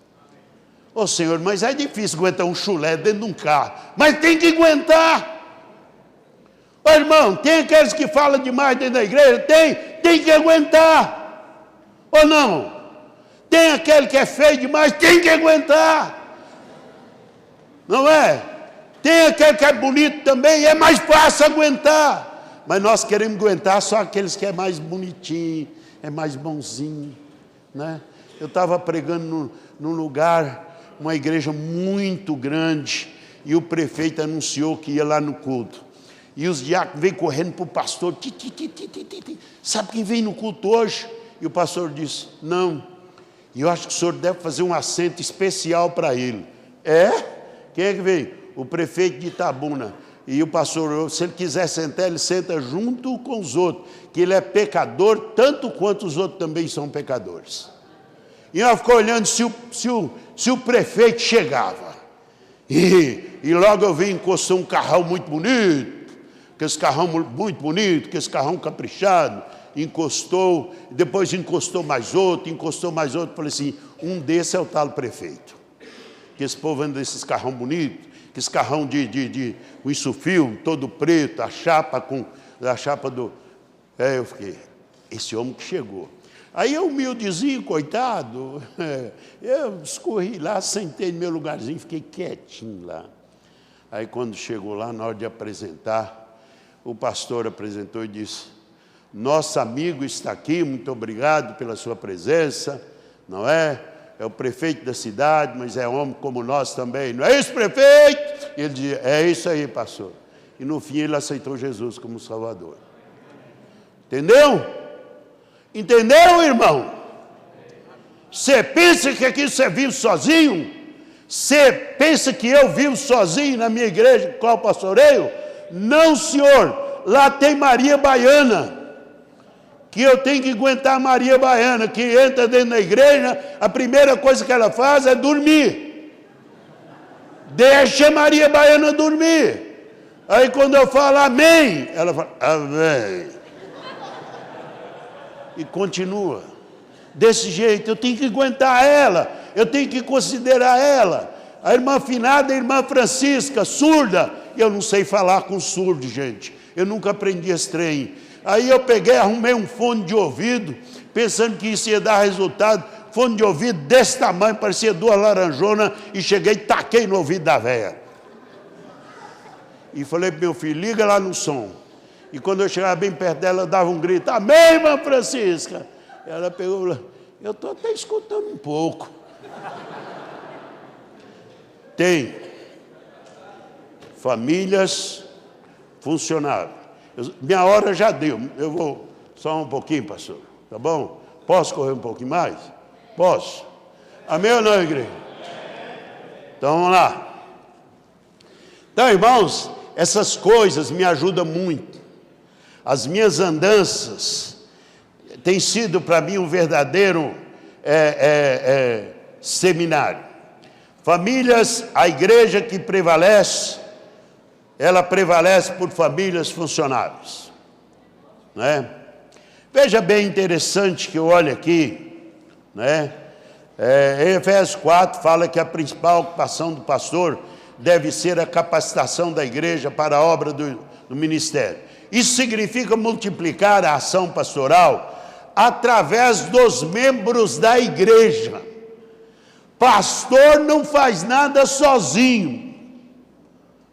Ô Senhor, mas é difícil aguentar um chulé dentro de um carro. Mas tem que aguentar. Ô irmão, tem aqueles que falam demais dentro da igreja? Tem que aguentar. Ou não? Tem aquele que é feio demais? Tem que aguentar. Não é? Tem aquele que é bonito também, é mais fácil aguentar. Mas nós queremos aguentar só aqueles que é mais bonitinho, é mais bonzinho, né? Eu estava pregando num lugar, uma igreja muito grande, e o prefeito anunciou que ia lá no culto. E os diáconos veio correndo para o pastor. Sabe quem veio no culto hoje? E o pastor disse: não. E eu acho que o senhor deve fazer um assento especial para ele. É? Quem é que veio? O prefeito de Itabuna. E o pastor, se ele quiser sentar, ele senta junto com os outros. Que ele é pecador, tanto quanto os outros também são pecadores. E nós ficamos olhando se o prefeito chegava. E logo eu vi, encostou um carrão muito bonito. Aqueles carrão muito bonito, aqueles carrão caprichado, encostou, depois encostou mais outro, falei assim: um desses é o tal prefeito. que esse povo anda nesses carrão bonitos, que esse carrão de um insufil, todo preto, a chapa do... Eu fiquei, esse homem que chegou. Aí eu, humildezinho, coitado, eu escorri lá, sentei no meu lugarzinho, fiquei quietinho lá. Aí quando chegou lá, na hora de apresentar, o pastor apresentou e disse: nosso amigo está aqui, muito obrigado pela sua presença, não é? É o prefeito da cidade, mas é homem como nós também. Não é isso, prefeito? E ele dizia: é isso aí, pastor. E no fim ele aceitou Jesus como Salvador. Entendeu? Entendeu, irmão? Você pensa que aqui você vive sozinho? Você pensa que eu vivo sozinho na minha igreja, qual pastoreio? Não, senhor. Lá tem Maria Baiana. Que eu tenho que aguentar a Maria Baiana, que entra dentro da igreja, a primeira coisa que ela faz é dormir. Deixa a Maria Baiana dormir. Aí quando eu falo amém, ela fala amém. E continua. Desse jeito, eu tenho que aguentar ela, eu tenho que considerar ela. A irmã finada, a irmã Francisca, surda. Eu não sei falar com surdo, gente. Eu nunca aprendi esse trem. Aí eu peguei, arrumei um fone de ouvido, pensando que isso ia dar resultado. Fone de ouvido desse tamanho, parecia duas laranjonas, e cheguei e taquei no ouvido da véia. E falei para meu filho: liga lá no som. E quando eu chegava bem perto dela, eu dava um grito: amém, irmã Francisca. Ela pegou e falou: eu estou até escutando um pouco. Tem famílias funcionáveis. Minha hora já deu, eu vou só um pouquinho, pastor, tá bom? Posso correr um pouquinho mais? Posso? Amém ou não, igreja? Então vamos lá. Então, irmãos, essas coisas me ajudam muito. As minhas andanças têm sido para mim um verdadeiro seminário. Famílias, a igreja que prevalece, ela prevalece por famílias funcionáveis, né? Veja bem interessante que eu olho aqui, né? Em Efésios 4 fala que a principal ocupação do pastor deve ser a capacitação da igreja para a obra do ministério. Isso significa multiplicar a ação pastoral através dos membros da igreja. Pastor não faz nada sozinho.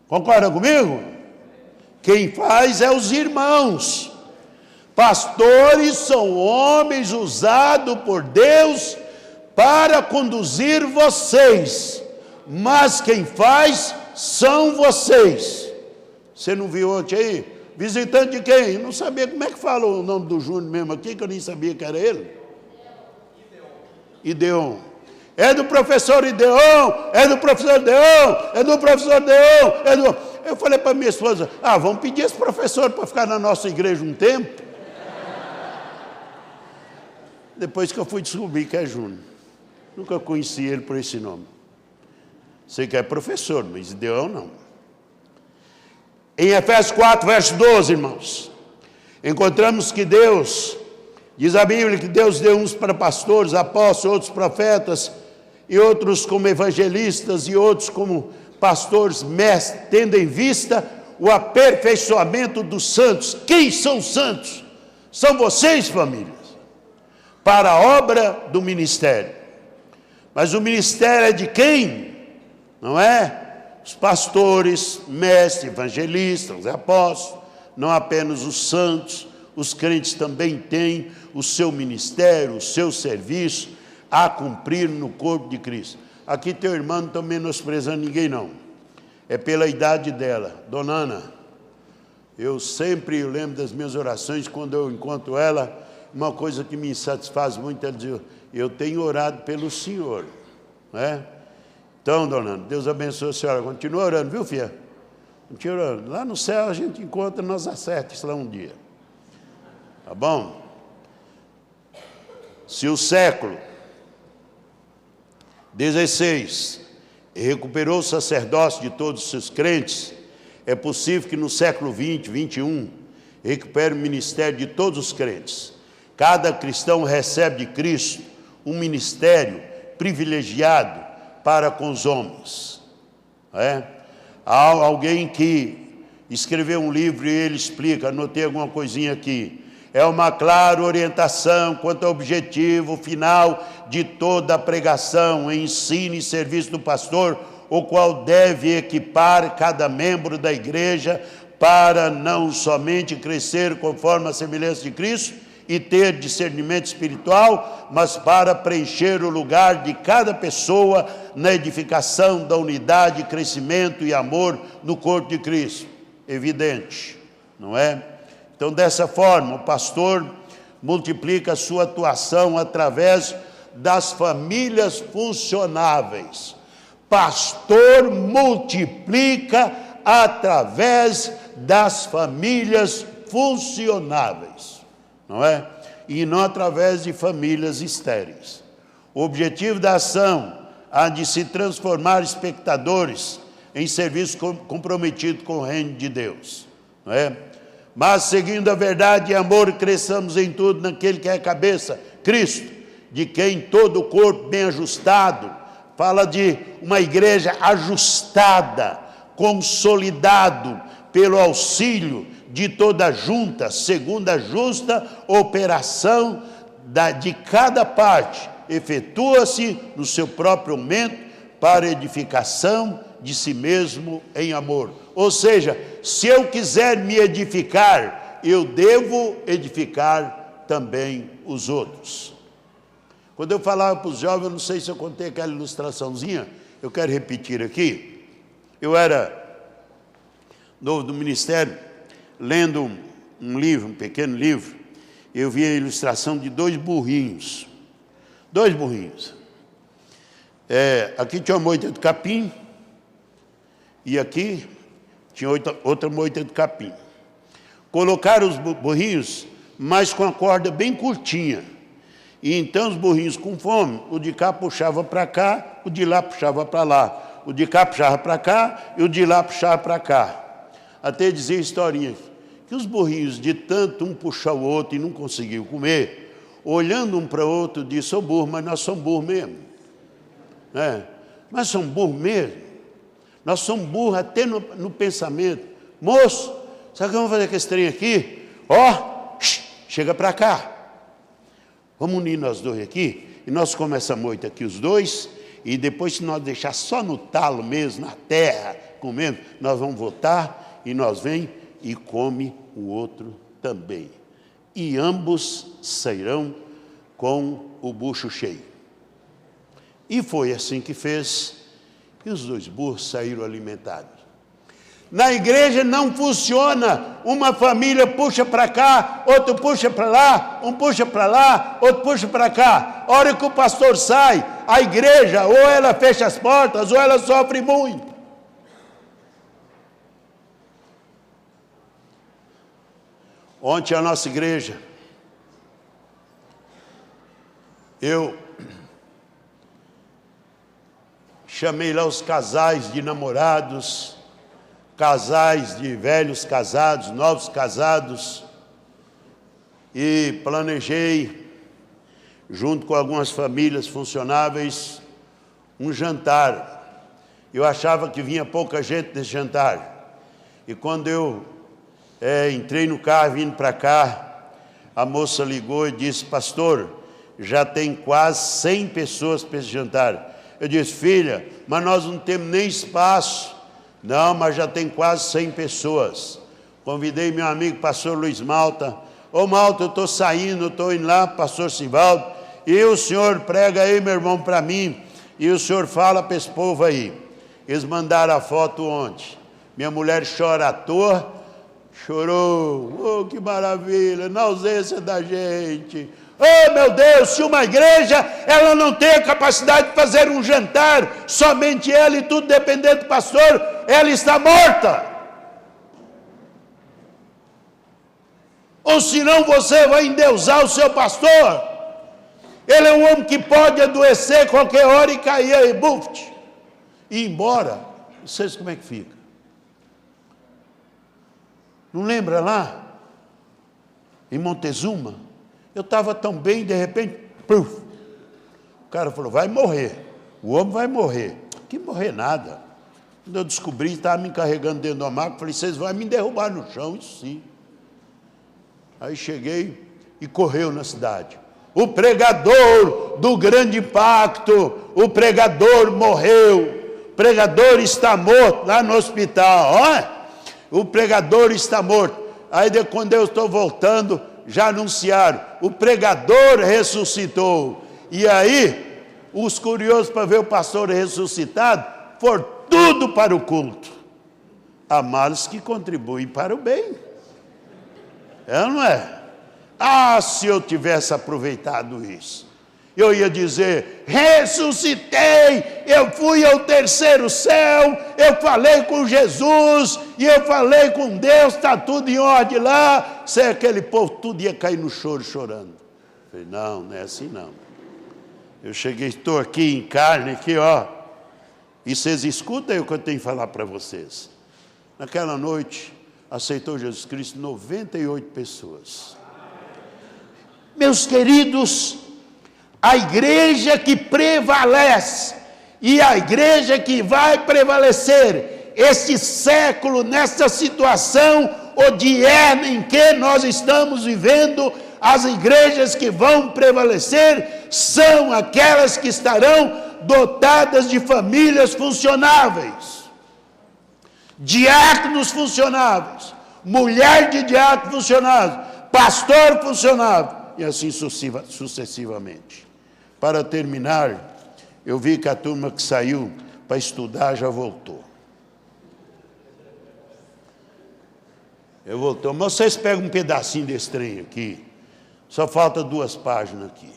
Concorda comigo? Quem faz é os irmãos. Pastores são homens usados por Deus para conduzir vocês, mas quem faz são vocês. Você não viu ontem aí? Visitante de quem? Eu não sabia como é que fala o nome do Júnior mesmo aqui, que eu nem sabia que era ele. Ideon. É do professor Ideon, é do professor Ideon, é do professor Ideon, Eu falei para minha esposa: vamos pedir esse professor para ficar na nossa igreja um tempo. Depois que eu fui descobrir que é Júnior. Nunca conheci ele por esse nome. Sei que é professor, mas Ideon não. Em Efésios 4, verso 12, irmãos, encontramos que Deus, diz a Bíblia, que Deus deu uns para pastores, apóstolos, outros profetas, e outros como evangelistas, e outros como pastores, mestres, tendo em vista o aperfeiçoamento dos santos. Quem são os santos? São vocês, famílias, para a obra do ministério. Mas o ministério é de quem? Não é? Os pastores, mestres, evangelistas, apóstolos, não apenas os santos. Os crentes também têm o seu ministério, o seu serviço a cumprir no corpo de Cristo. Aqui teu irmão não está menosprezando ninguém, não. É pela idade dela. Dona Ana, eu sempre lembro das minhas orações, quando eu encontro ela, uma coisa que me satisfaz muito, ela diz: eu tenho orado pelo senhor, né? Então, dona Ana, Deus abençoe a senhora. Continua orando, viu, filha? Continua orando. Lá no céu a gente encontra, nós acerta isso lá um dia. Tá bom? Se o século 16 recuperou o sacerdócio de todos os seus crentes, é possível que no século 20, 21, recupere o ministério de todos os crentes. Cada cristão recebe de Cristo um ministério privilegiado para com os homens. Não é? Há alguém que escreveu um livro e ele explica, anotei alguma coisinha aqui. É uma clara orientação quanto ao objetivo final de toda a pregação, ensino e serviço do pastor, o qual deve equipar cada membro da igreja para não somente crescer conforme a semelhança de Cristo e ter discernimento espiritual, mas para preencher o lugar de cada pessoa na edificação da unidade, crescimento e amor no corpo de Cristo. Evidente, não é? Então, dessa forma, o pastor multiplica a sua atuação através das famílias funcionáveis. Pastor multiplica através das famílias funcionáveis, não é? E não através de famílias estéreis. O objetivo da ação há de se transformar espectadores em serviço comprometido com o reino de Deus, não é? Mas, seguindo a verdade e amor, cresçamos em tudo naquele que é a cabeça, Cristo, de quem todo o corpo bem ajustado, fala de uma igreja ajustada, consolidado pelo auxílio de toda junta, segundo a justa operação de cada parte, efetua-se no seu próprio momento para edificação de si mesmo em amor. Ou seja, se eu quiser me edificar, eu devo edificar também os outros. Quando eu falava para os jovens, eu não sei se eu contei aquela ilustraçãozinha, eu quero repetir aqui. Eu era novo do ministério, lendo um livro, um pequeno livro, eu vi a ilustração de dois burrinhos. Dois burrinhos. Aqui tinha uma moita de capim, e aqui tinha outra moita de capim. Colocaram os burrinhos, mas com a corda bem curtinha. E então os burrinhos com fome, o de cá puxava para cá, o de lá puxava para lá. O de cá puxava para cá e o de lá puxava para cá. Até dizia a historinha que os burrinhos, de tanto um puxar o outro e não conseguiu comer, olhando um para o outro, disse: ô burro, mas nós somos burros mesmo. Nós somos burros mesmo. Nós somos burros até no pensamento. Moço, sabe o que vamos fazer com esse trem aqui? Chega para cá. Vamos unir nós dois aqui, e nós começamos a moita aqui os dois, e depois, se nós deixar só no talo mesmo, na terra, comendo, nós vamos voltar, e nós vem e come o outro também. E ambos sairão com o bucho cheio. E foi assim que fez, e os dois burros saíram alimentados. Na igreja não funciona, uma família puxa para cá, outro puxa para lá, um puxa para lá, outro puxa para cá. A hora que o pastor sai, a igreja ou ela fecha as portas, ou ela sofre muito. Ontem a nossa igreja, eu chamei lá os casais de namorados, casais de velhos casados, novos casados, e planejei, junto com algumas famílias funcionáveis, um jantar. Eu achava que vinha pouca gente nesse jantar, e quando eu entrei no carro vindo para cá, a moça ligou e disse: pastor, já tem quase 100 pessoas para esse jantar. Eu disse: filha, mas nós não temos nem espaço. Não, mas já tem quase 100 pessoas. Convidei meu amigo pastor Luiz Malta. Ô Malta, eu estou saindo, estou indo lá, pastor Sivaldo, e o senhor prega aí, meu irmão, para mim, e o senhor fala para esse povo aí. Eles mandaram a foto ontem. Minha mulher chora à toa, chorou. Oh, que maravilha, na ausência da gente. Oh, meu Deus, se uma igreja, ela não tem a capacidade de fazer um jantar, somente ela e tudo dependendo do pastor, ela está morta. Ou senão você vai endeusar o seu pastor. Ele é um homem que pode adoecer qualquer hora e cair aí, buft, e ir embora. Não sei como é que fica. Não lembra lá? Em Montezuma? Eu estava tão bem, de repente, puf, o cara falou: vai morrer. O homem vai morrer. Que morrer nada. Quando eu descobri, estava me carregando dentro do maco, falei, vocês vão me derrubar no chão, isso sim. Aí cheguei e correu na cidade. O pregador do grande impacto, o pregador morreu, o pregador está morto lá no hospital, o pregador está morto. Aí quando eu estou voltando, já anunciaram, o pregador ressuscitou. E aí, os curiosos para ver o pastor ressuscitado, foram tudo para o culto. Há males que contribuem para o bem. É ou não é? Se eu tivesse aproveitado isso, eu ia dizer, ressuscitei, eu fui ao terceiro céu, eu falei com Jesus, e eu falei com Deus, está tudo em ordem lá. Se aquele povo tudo ia cair no choro, chorando. Eu falei, não é assim não. Eu cheguei, estou aqui em carne, aqui e vocês escutem o que eu tenho que falar para vocês. Naquela noite, aceitou Jesus Cristo 98 pessoas. Meus queridos, a igreja que prevalece e a igreja que vai prevalecer este século, nessa situação odiada em que nós estamos vivendo, as igrejas que vão prevalecer são aquelas que estarão dotadas de famílias funcionáveis, diáconos funcionáveis, mulher de diácono funcionável, pastor funcionável, e assim sucessivamente. Para terminar, eu vi que a turma que saiu para estudar já voltou. Mas vocês pegam um pedacinho desse trem aqui, só falta 2 páginas aqui.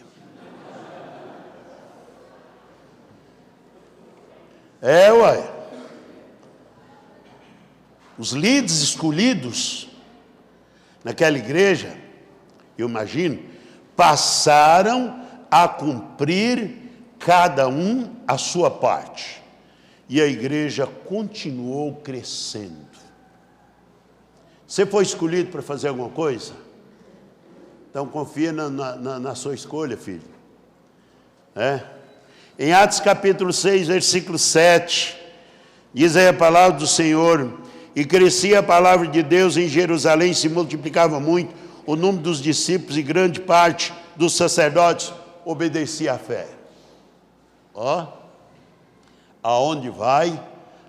Os líderes escolhidos naquela igreja, eu imagino, passaram a cumprir cada um a sua parte. E a igreja continuou crescendo. Você foi escolhido para fazer alguma coisa? Então confia na sua escolha, filho. Em Atos capítulo 6, versículo 7, diz aí a palavra do Senhor, e crescia a palavra de Deus em Jerusalém, se multiplicava muito o número dos discípulos, e grande parte dos sacerdotes obedecia à fé. Aonde vai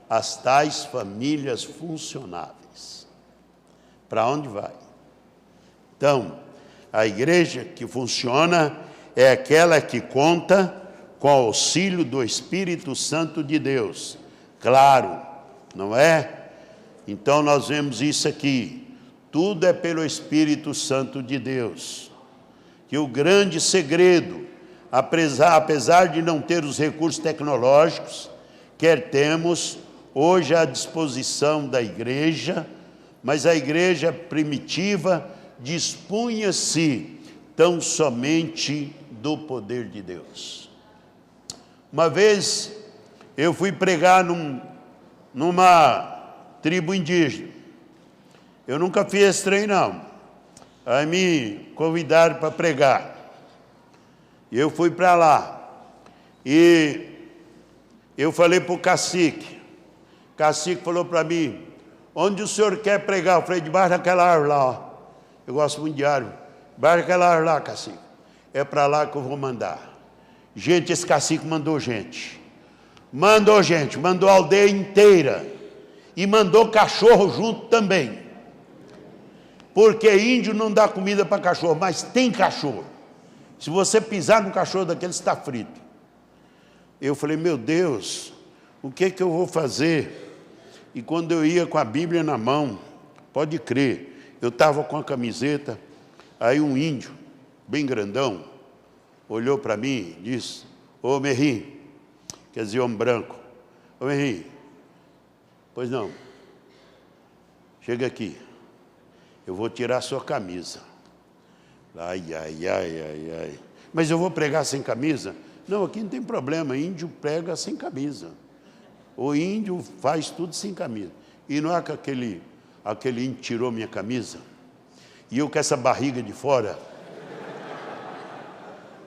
as tais famílias funcionáveis? Para onde vai? Então, a igreja que funciona é aquela que conta com o auxílio do Espírito Santo de Deus. Claro, não é? Então nós vemos isso aqui. Tudo é pelo Espírito Santo de Deus. Que o grande segredo, apesar de não ter os recursos tecnológicos, quer temos hoje à disposição da igreja, mas a igreja primitiva dispunha-se tão somente do poder de Deus. Uma vez eu fui pregar numa tribo indígena. Eu nunca fiz esse trem, não. Aí me convidaram para pregar. E eu fui para lá. E eu falei para o cacique. O cacique falou para mim, onde o senhor quer pregar? Eu falei, debaixo daquela árvore lá. Eu gosto muito de árvore. Debaixo daquela árvore lá, cacique. É para lá que eu vou mandar. Gente, esse cacique mandou gente. Mandou a aldeia inteira. E mandou cachorro junto também. Porque índio não dá comida para cachorro, mas tem cachorro. Se você pisar no cachorro daquele, está frito. Eu falei, meu Deus, o que eu vou fazer? E quando eu ia com a Bíblia na mão, pode crer, eu estava com a camiseta, aí um índio, bem grandão, olhou para mim e disse, ô Merrim, quer dizer, homem branco, ô Merrim, pois não, chega aqui. Eu vou tirar a sua camisa. Ai. Mas eu vou pregar sem camisa? Não, aqui não tem problema, índio prega sem camisa. O índio faz tudo sem camisa. E não é que aquele índio tirou minha camisa? E eu com essa barriga de fora?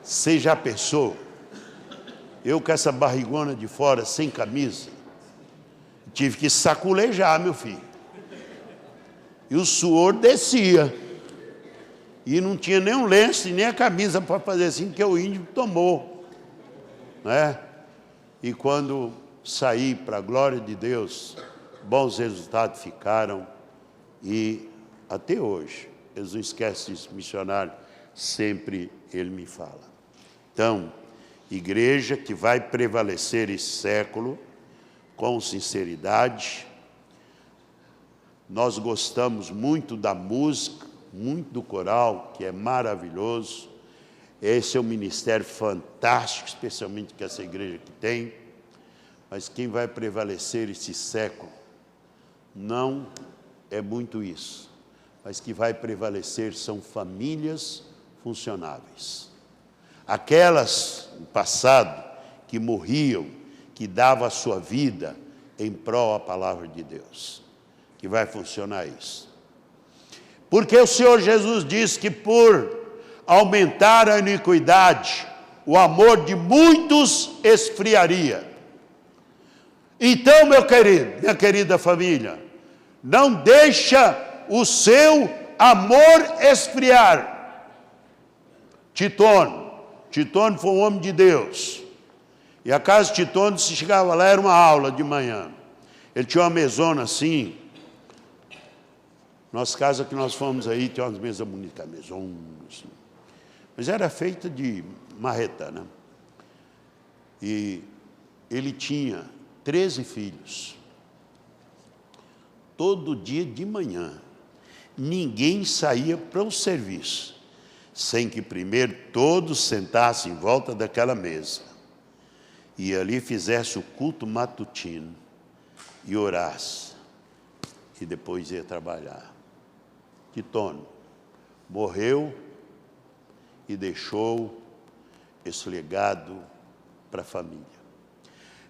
Você já pensou? Eu com essa barrigona de fora, sem camisa, tive que saculejar, meu filho. E o suor descia. E não tinha nem um lenço, nem a camisa para fazer assim, porque o índio tomou. Né? E quando saí, para a glória de Deus, bons resultados ficaram. E até hoje, eles não esquecem desse missionário, sempre ele me fala. Então, igreja que vai prevalecer esse século, com sinceridade. Nós gostamos muito da música, muito do coral, que é maravilhoso. Esse é um ministério fantástico, especialmente que essa igreja que tem. Mas quem vai prevalecer esse século não é muito isso. Mas que vai prevalecer são famílias funcionáveis. Aquelas, no passado, que morriam, que davam a sua vida em prol da palavra de Deus. Que vai funcionar isso. Porque o Senhor Jesus disse que por aumentar a iniquidade, o amor de muitos esfriaria. Então, meu querido, minha querida família, não deixa o seu amor esfriar. Titone foi um homem de Deus. E a casa de Titone, se chegava lá, era uma aula de manhã. Ele tinha uma mesona assim. Nossa casa que nós fomos aí, tinha umas mesas bonitas, mesona assim. Mas era feita de marreta, né? E ele tinha 13 filhos. Todo dia de manhã, ninguém saía para o serviço, sem que primeiro todos sentassem em volta daquela mesa, e ali fizesse o culto matutino, e orasse, e depois ia trabalhar. Titone morreu e deixou esse legado para a família.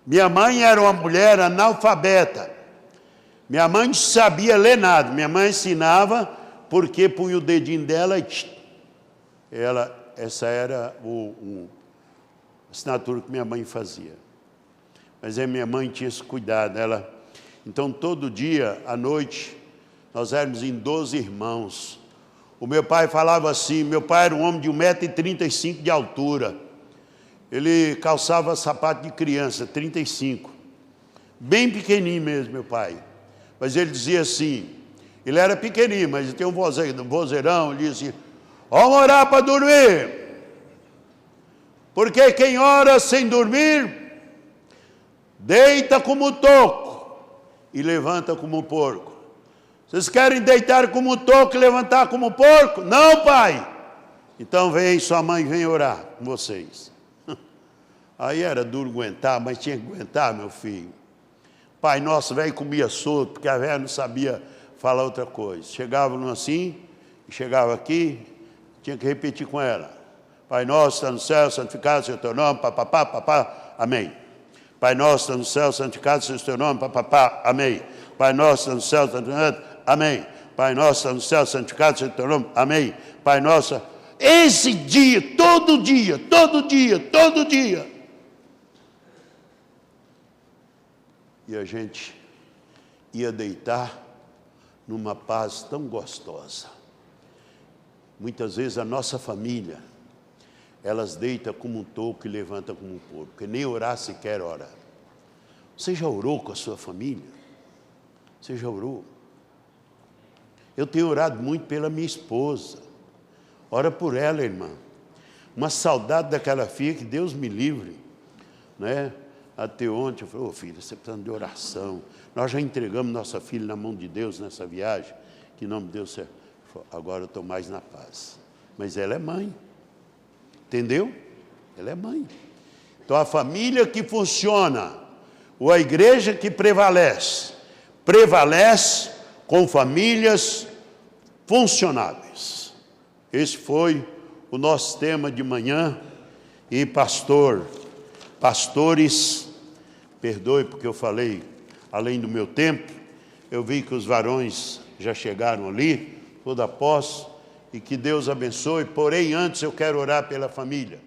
Minha mãe era uma mulher analfabeta. Minha mãe não sabia ler nada. Minha mãe ensinava porque punha o dedinho dela e essa era a assinatura que minha mãe fazia. Mas aí minha mãe tinha esse cuidado. Então, todo dia, à noite, nós éramos em 12 irmãos. O meu pai falava assim, meu pai era um homem de 1,35 m de altura. Ele calçava sapato de criança, 35. Bem pequenininho mesmo, meu pai. Mas ele dizia assim, ele era pequenininho, mas ele tem um vozeirão, ele dizia assim, vamos orar para dormir. Porque quem ora sem dormir, deita como toco e levanta como porco. Vocês querem deitar como toco e levantar como porco? Não, pai. Então vem, sua mãe vem orar com vocês. Aí era duro aguentar, mas tinha que aguentar, meu filho. Pai nosso, velho, comia solto, porque a velha não sabia falar outra coisa. Chegava assim, chegava aqui, tinha que repetir com ela. Pai nosso, está no céu, santificado seja o teu nome, papapá, papá, amém. Pai nosso, está no céu, santificado seja o teu nome, papapá, amém. Pai nosso, está no céu, santificado, amém. Pai nosso, está no céu, santificado seja o teu nome, amém. Pai nosso, esse dia, todo dia, todo dia, todo dia. E a gente ia deitar numa paz tão gostosa. Muitas vezes a nossa família, elas deitam como um toco e levantam como um porco, porque nem orar sequer ora. Você já orou com a sua família? Você já orou? Eu tenho orado muito pela minha esposa. Ora por ela, irmã. Uma saudade daquela filha, que Deus me livre, né? Até ontem eu falei, filha, você precisa de oração. Nós já entregamos nossa filha na mão de Deus nessa viagem, que em nome de Deus, agora eu estou mais na paz. Mas ela é mãe, entendeu? Ela é mãe. Então a família que funciona, ou a igreja que prevalece com famílias funcionáveis. Esse foi o nosso tema de manhã. E pastores, perdoe porque eu falei além do meu tempo, eu vi que os varões já chegaram ali, toda a posse, e que Deus abençoe, porém antes eu quero orar pela família.